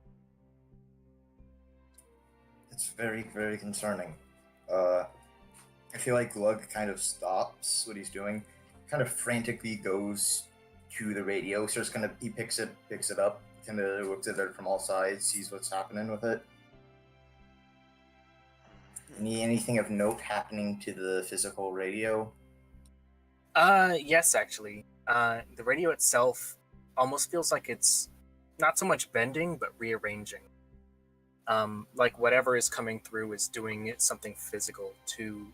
It's very, very concerning. I feel like Lug kind of stops what he's doing, kind of frantically goes to the radio, so he picks it up, kind of looks at it from all sides, sees what's happening with it. Anything of note happening to the physical radio?
Yes, actually. The radio itself almost feels like it's not so much bending, but rearranging. Like whatever is coming through is doing something physical to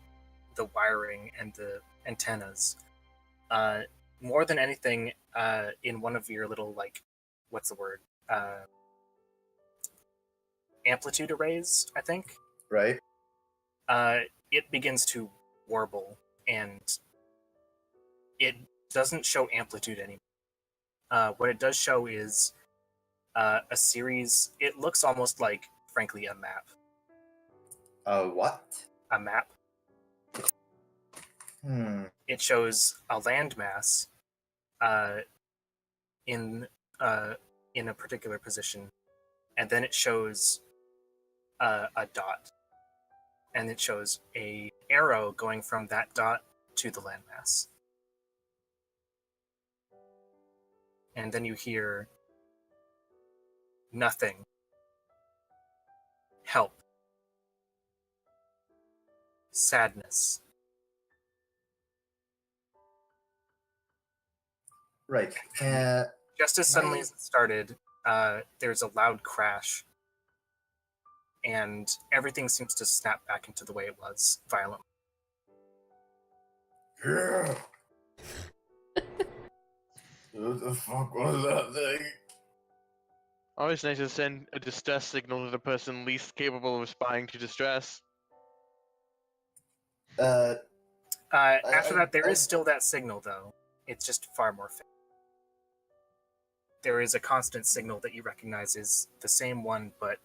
the wiring and the antennas. More than anything, in one of your little, like, what's the word? Amplitude arrays, I think.
Right?
It begins to warble, and it doesn't show amplitude anymore. What it does show is a series. It looks almost like, frankly, a map.
What?
A map. It shows a landmass in a particular position, and then it shows a dot, and it shows a arrow going from that dot to the landmass. And then you hear nothing. Help. Sadness.
Right.
Just as suddenly
My-
as it started, there's a loud crash, and everything seems to snap back into the way it was violently.
What the fuck was that thing?
Always nice to send a distress signal to the person least capable of responding to distress.
After that, there
I-
is still that signal, though. It's just far more faint. There is a constant signal that you recognize is the same one, but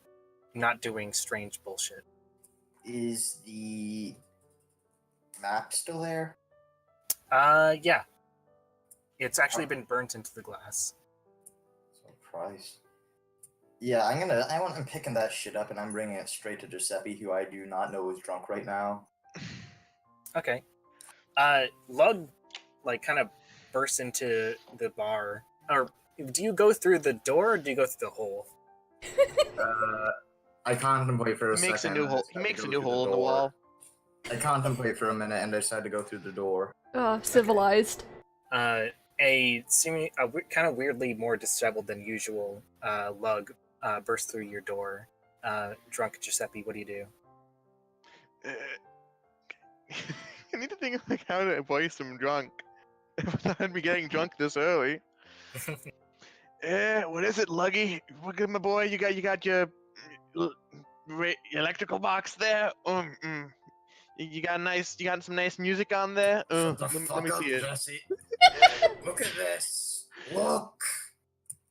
not doing strange bullshit.
Is the map still there?
Yeah. It's actually been burnt into the glass.
Surprise. Yeah, I'm picking that shit up and I'm bringing it straight to Giuseppe, who I do not know is drunk right now.
Okay. Lug, like, kind of bursts into the bar. Or do you go through the door, or do you go through the hole?
I contemplate for a
He makes a
second.
new
and
hole.
decide
He
to
makes a
go
new
through
hole in the
door.
wall.
I contemplate for a minute and decide to go through the door.
Civilized.
A kind of weirdly more disheveled than usual Lug bursts through your door. Drunk Giuseppe, what do you do?
I need to think of like how to voice him drunk. If I'd be getting drunk this early. What is it, Luggy? Look at my boy. You got your electrical box there. You got some nice music on there.
Shut the
Let
fuck
me
up,
see it.
Jesse. Look at this. Look.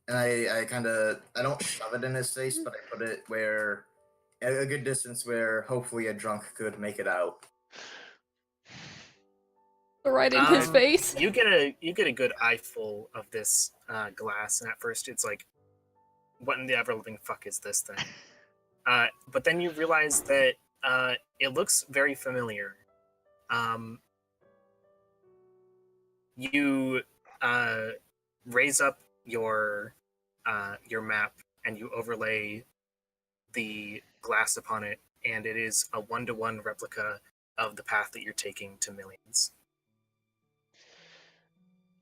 And I don't shove it in his face, but I put it where a good distance where hopefully a drunk could make it out.
Right in his face.
You get a good eyeful of this glass, and at first it's like, what in the ever living fuck is this thing? But then you realize that it looks very familiar. You raise up your map and you overlay the glass upon it, and it is a 1-to-1 replica of the path that you're taking to Millions.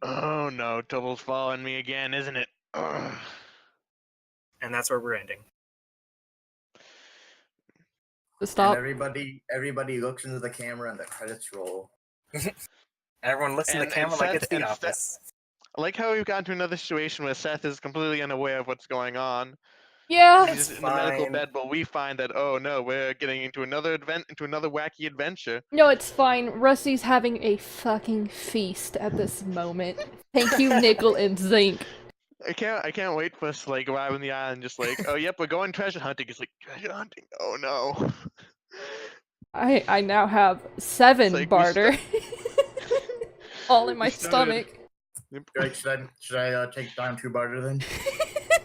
Oh no, Trouble's following me again, isn't it? Ugh.
And that's where we're ending.
Stop.
And everybody looks into the camera and the credits roll.
Everyone listen to
And-
the camera
and
like
Seth-
it's The
and Seth-
Office.
I like how we've gotten to another situation where Seth is completely unaware of what's going on.
Yeah.
He's just in the medical
fine.
bed, but we find that oh no, we're getting into another wacky adventure.
No, it's fine. Rusty's having a fucking feast at this moment. Thank you, Nickel and Zinc.
I can't wait for us to like arrive on the island, just like oh yep, we're going treasure hunting. It's like treasure hunting. Oh no.
I now have 7
like we
barter. All in my
we started-
stomach.
Right, should I take down 2 barter then?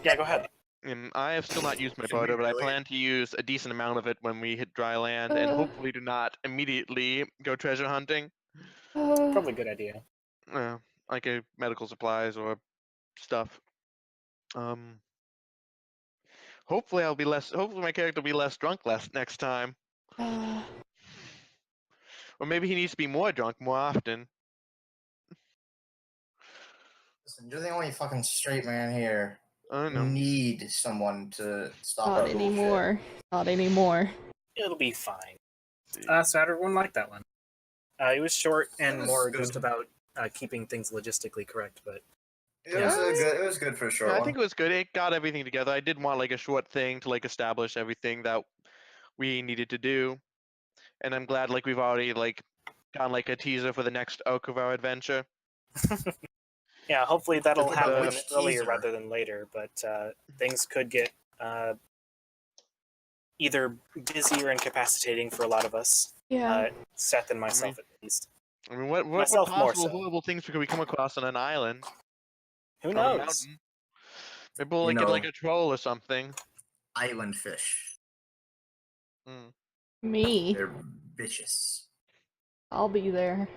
Yeah, go ahead.
I have still not used my
Should we
barter, but I
really?
plan to use a decent amount of it when we hit dry land, and hopefully do not immediately go treasure hunting.
Probably a good idea.
Like medical supplies or stuff. Hopefully hopefully my character will be less drunk next time. Or maybe he needs to be more drunk more often.
Listen, you're the only fucking straight man here.
I don't
You
know.
need someone to stop
Not
that bullshit.
anymore. Not anymore.
It'll be fine. So everyone liked that one. It was short and
was
more
good.
just about keeping things logistically correct, but
It was good for a short
Yeah, I
one.
think it was good. It got everything together. I did want like a short thing to like establish everything that we needed to do. And I'm glad like we've already like gotten like a teaser for the next arc of our adventure.
yeah, hopefully that'll
Talk about
happen
which
earlier
teaser?
rather than later. But things could get either busy or incapacitating for a lot lot of us.
Yeah.
Seth and myself, at least.
I mean, what
Myself more
possible
so.
horrible things could we come across on an island?
Who
On a
knows?
mountain? Maybe we'll
You
like get like
know.
a troll or something.
Island fish.
Mm.
Me.
They're vicious.
I'll be there.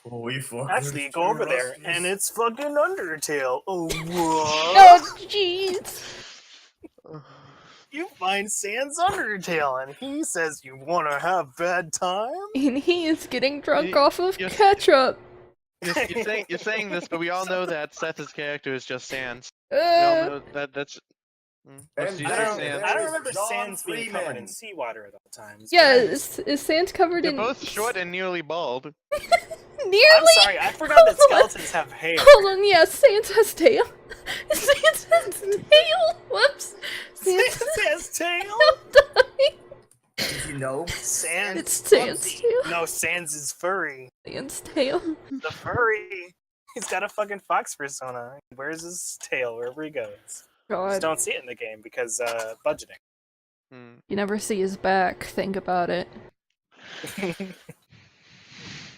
Holy fuck.
Actually, go over there, and it's fucking Undertale. Oh, what?
Oh, jeez.
You find Sans Undertale, and he says you want to have bad time?
And he is getting drunk
Y-
off of
yes.
ketchup.
You're saying this, but we all know that Seth's character is just Sans. We all know that's. Let's
And
use
I
the
don't,
Sans.
I don't
There is
remember
John
Sans being covered in
Freeman.
seawater at all times.
Yeah,
but
is Sans covered
They're
in
both short and nearly bald.
nearly?
I'm sorry, I forgot that skeletons have hair.
Hold on, yeah, Sans has tail. Sans has tail. Whoops. Sans
Sans has tail?
Did you know?
Sans.
It's Sans tail.
No, Sans is furry.
Sans tail.
The furry. He's got a fucking fox persona. He wears his tail wherever he goes. Just
God,
don't see it in the game because budgeting.
Hmm.
you never see his back. Think about it.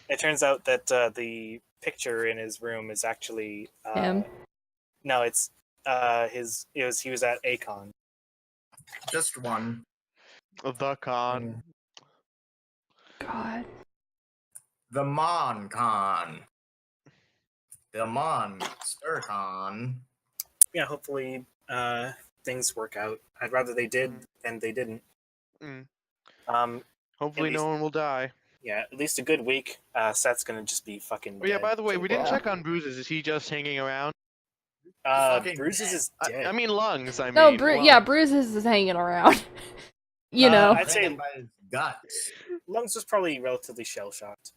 It turns out that the picture in his room is actually
Him.
No, it's his. He was at Acon.
Just one.
The con.
God.
The MonCon. The MonsterCon.
Yeah, hopefully things work out. I'd rather they did than they didn't.
Mm.
At
Hopefully, no
least-
one will die.
Yeah, at least a good week. Seth's gonna just be fucking.
Oh yeah,
dead
by the way,
to
we didn't
Yeah.
check on Bruises. Is he just hanging around?
Fucking
Bruises is dead.
I mean, lungs. I mean,
No,
lungs.
yeah, Bruises is hanging around. You know.
I'd say-
Hanging by his guts.
Lungs was probably relatively shell shocked.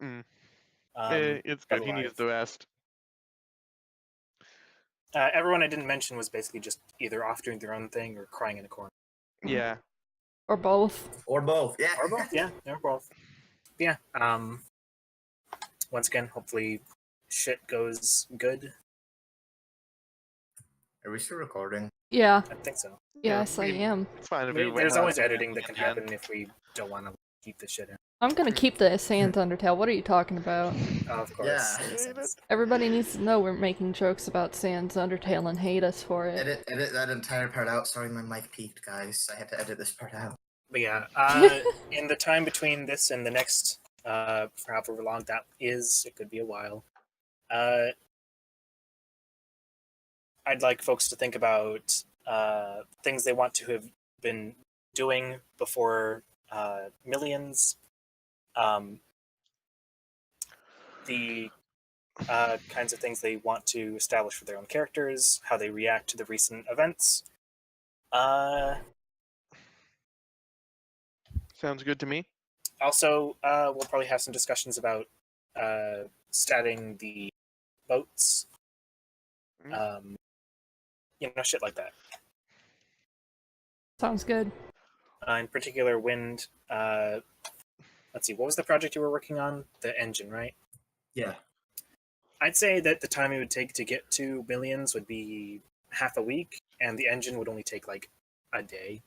Mm. It's good. He
alive.
needs the rest.
Everyone I didn't mention was basically just either off doing their own thing or crying in a corner.
Yeah.
Or both.
Or both. Yeah.
Or both, yeah, or both. Yeah. Once again, hopefully shit goes good.
Are we still recording?
Yeah.
I think so.
Yes, I am.
It's fine if
I mean,
we
there's
went
always
out
editing that can
again.
happen if we don't want to keep the shit in.
I'm gonna keep the Sans Undertale. What are you talking about?
Oh, of course.
Yeah.
makes sense.
Everybody needs to know we're making jokes about Sans Undertale and hate us for it.
Edit that entire part out. Sorry, my mic peaked, guys. I had to edit this part out.
But yeah, in the time between this and the next, for however long that is, it could be a while. I'd like folks to think about things they want to have been doing before Millions. The kinds of things they want to establish for their own characters, how they react to the recent events.
Sounds good to me.
Also, we'll probably have some discussions about statting the boats. Shit like that.
Sounds good.
In particular, wind. Let's see, what was the project you were working on? The engine, right?
Yeah.
I'd say that the time it would take to get to Millions would be half a week, and the engine would only take like a day.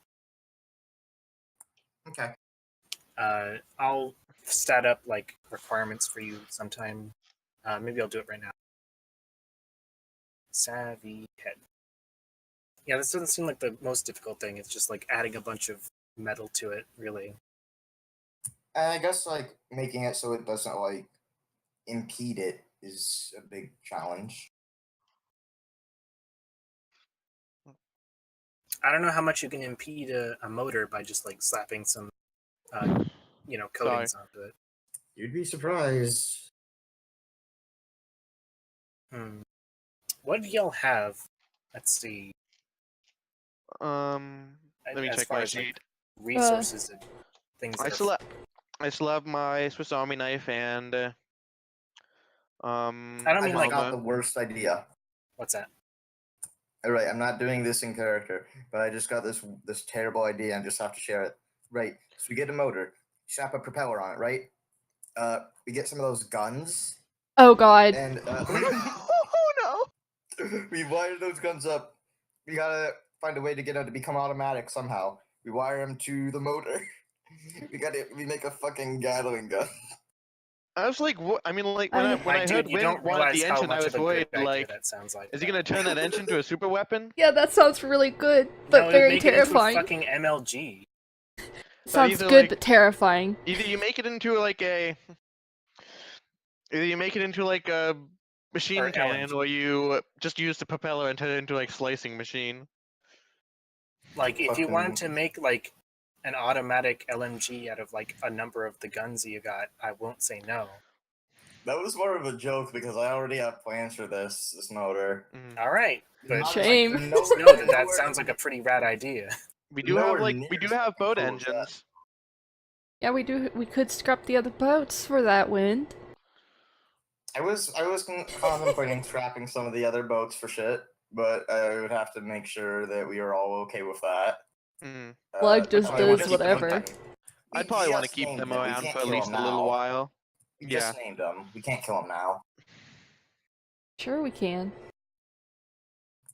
Okay.
I'll stat up like requirements for you sometime. Maybe I'll do it right now. Savvy head. Yeah, this doesn't seem like the most difficult thing. It's just like adding a bunch of metal to it, really.
And I guess like making it so it doesn't like impede it is a big challenge.
I don't know how much you can impede a motor by just like slapping some, coatings onto it.
You'd be surprised.
What do y'all have? Let's see.
Let me
As
check
far
my
as, like,
sheet.
resources and things.
I still have my Swiss Army knife and
I don't
I
mean
just
like
got the worst idea.
what's that?
Alright, I'm not doing this in character, but I just got this terrible idea and just have to share it. Right. So we get a motor, strap a propeller on it, right? We get some of those guns
Oh god.
and
Oh
we wire those guns up. We gotta find a way to get them to become automatic somehow. We wire them to the motor. We make a fucking Gatling gun.
I was like, what? I mean, like
I-
when I heard
you
Wind
don't
wanted
realize
the
how
engine, I
much
was
of a
worried.
good idea
Like,
that sounds like.
is he gonna turn that engine into a super weapon?
Yeah, that sounds really good, but
No,
very
make it into a
terrifying.
fucking MLG.
Sounds
either,
good
like-
but terrifying.
Either you make it into like a machine
Or
cannon,
LMG.
or you just use the propeller and turn it into like slicing machine.
Like if you wanted
Fucking-
to make like an automatic LMG out of like a number of the guns you got, I won't say no.
That was more of a joke because I already have plans for this motor.
Mhm.
All right, but
Not-
Shame.
just know that that sounds like a pretty rad idea.
We do have
Nowhere
like
near
we do
as
have
fucking
boat
cool as that.
engines.
Yeah, we do. We could scrap the other boats for that wind.
I was contemplating scrapping some of the other boats for shit, but I would have to make sure that we are all okay with that.
Mm.
Plug just
I would
does
keep them
whatever.
done. We
I'd probably want to
just
keep
named
them
him. We
around
can't
for at
kill
least
him
a little
now.
while.
We
Yeah.
just named him. We can't kill him now.
Sure, we can.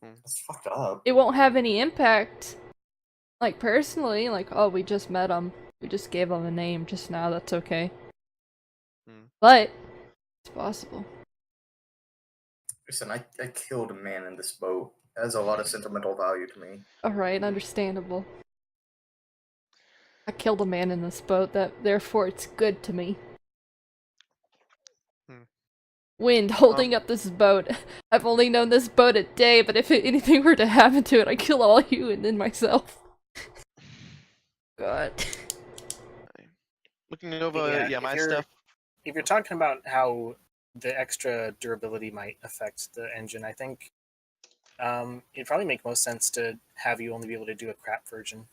That's fucked up.
It won't have any impact. Like, personally, like, oh, we just met him. We just gave him a name just now, that's okay.
Hmm.
But, it's possible.
Listen, I killed a man in this boat. It has a lot of sentimental value to me.
Alright, understandable. I killed a man in this boat, therefore it's good to me.
Hmm.
Wind holding up this boat. I've only known this boat a day, but if anything were to happen to it, I'd kill all you and then myself. God.
Looking over,
Yeah,
my
if you're-
stuff.
If you're talking about how the extra durability might affect the engine, I think it'd probably make most sense to have you only be able to do a crap version.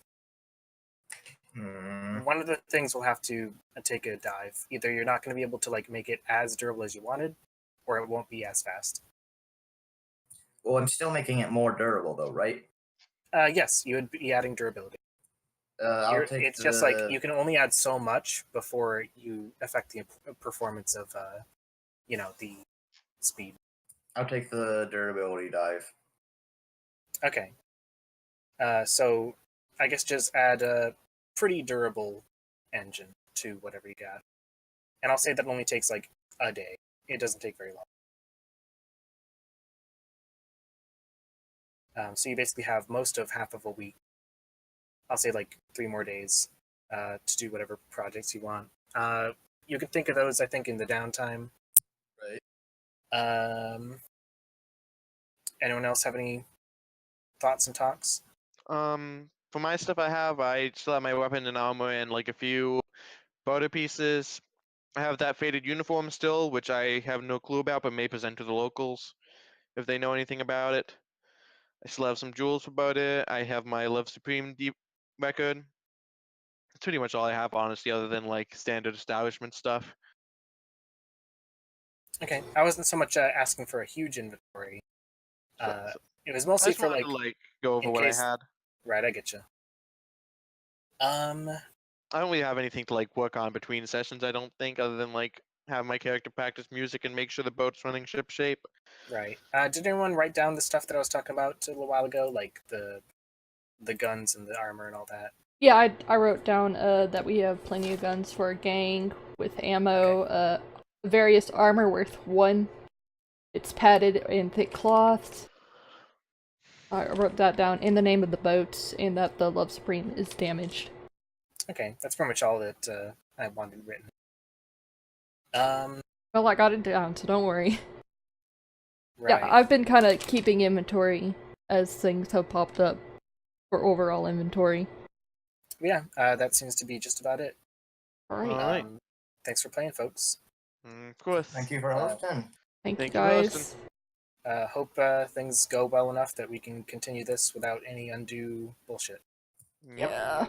One of the things we'll have to take a dive. Either you're not going to be able to like make it as durable as you wanted, or it won't be as fast.
Well, I'm still making it more durable, though, right?
Yes, you would be adding durability.
I'll take
It's just like you can only add so much before you affect the performance of, the speed.
I'll take the durability dive.
Okay. So I guess just add a pretty durable engine to whatever you got. And I'll say that only takes like a day. It doesn't take very long. So you basically have most of half of a week. I'll say like 3 more days to do whatever projects you want. You can think of those, I think, in the downtime.
Right.
Anyone else have any thoughts and talks?
For my stuff I still have my weapon and armor and like a few boater pieces. I have that faded uniform still, which I have no clue about, but may present to the locals if they know anything about it. I still have some jewels for boater. I have my Love Supreme deep record. That's pretty much all I have, honestly, other than like standard establishment stuff.
Okay, I wasn't so much asking for a huge inventory.
So
It was
I
mostly
just
for
wanted
like,
to go over
in
what
case-
I had.
right, I get you.
I don't really have anything to like work on between sessions, I don't think, other than like have my character practice music and make sure the boat's running ship shape.
Right. Did anyone write down the stuff that I was talking about a little while ago, like the guns and the armor and all that?
Yeah, I wrote down that we have plenty of guns for a gang with ammo, various armor worth 1. It's padded in thick cloths. I wrote that down in the name of the boats, and that the Love Supreme is damaged.
Okay, that's pretty much all that I wanted written.
Well, I got it down, so don't worry.
Right.
Yeah, I've been kind of keeping inventory as things have popped up for overall inventory.
Yeah, that seems to be just about it.
Alright.
Alright.
Thanks for playing, folks.
Of course.
Thank you for hosting.
Thank you
Thank you,
guys.
Austin.
Hope things go well enough that we can continue this without any undue bullshit.
Yep.
Yeah.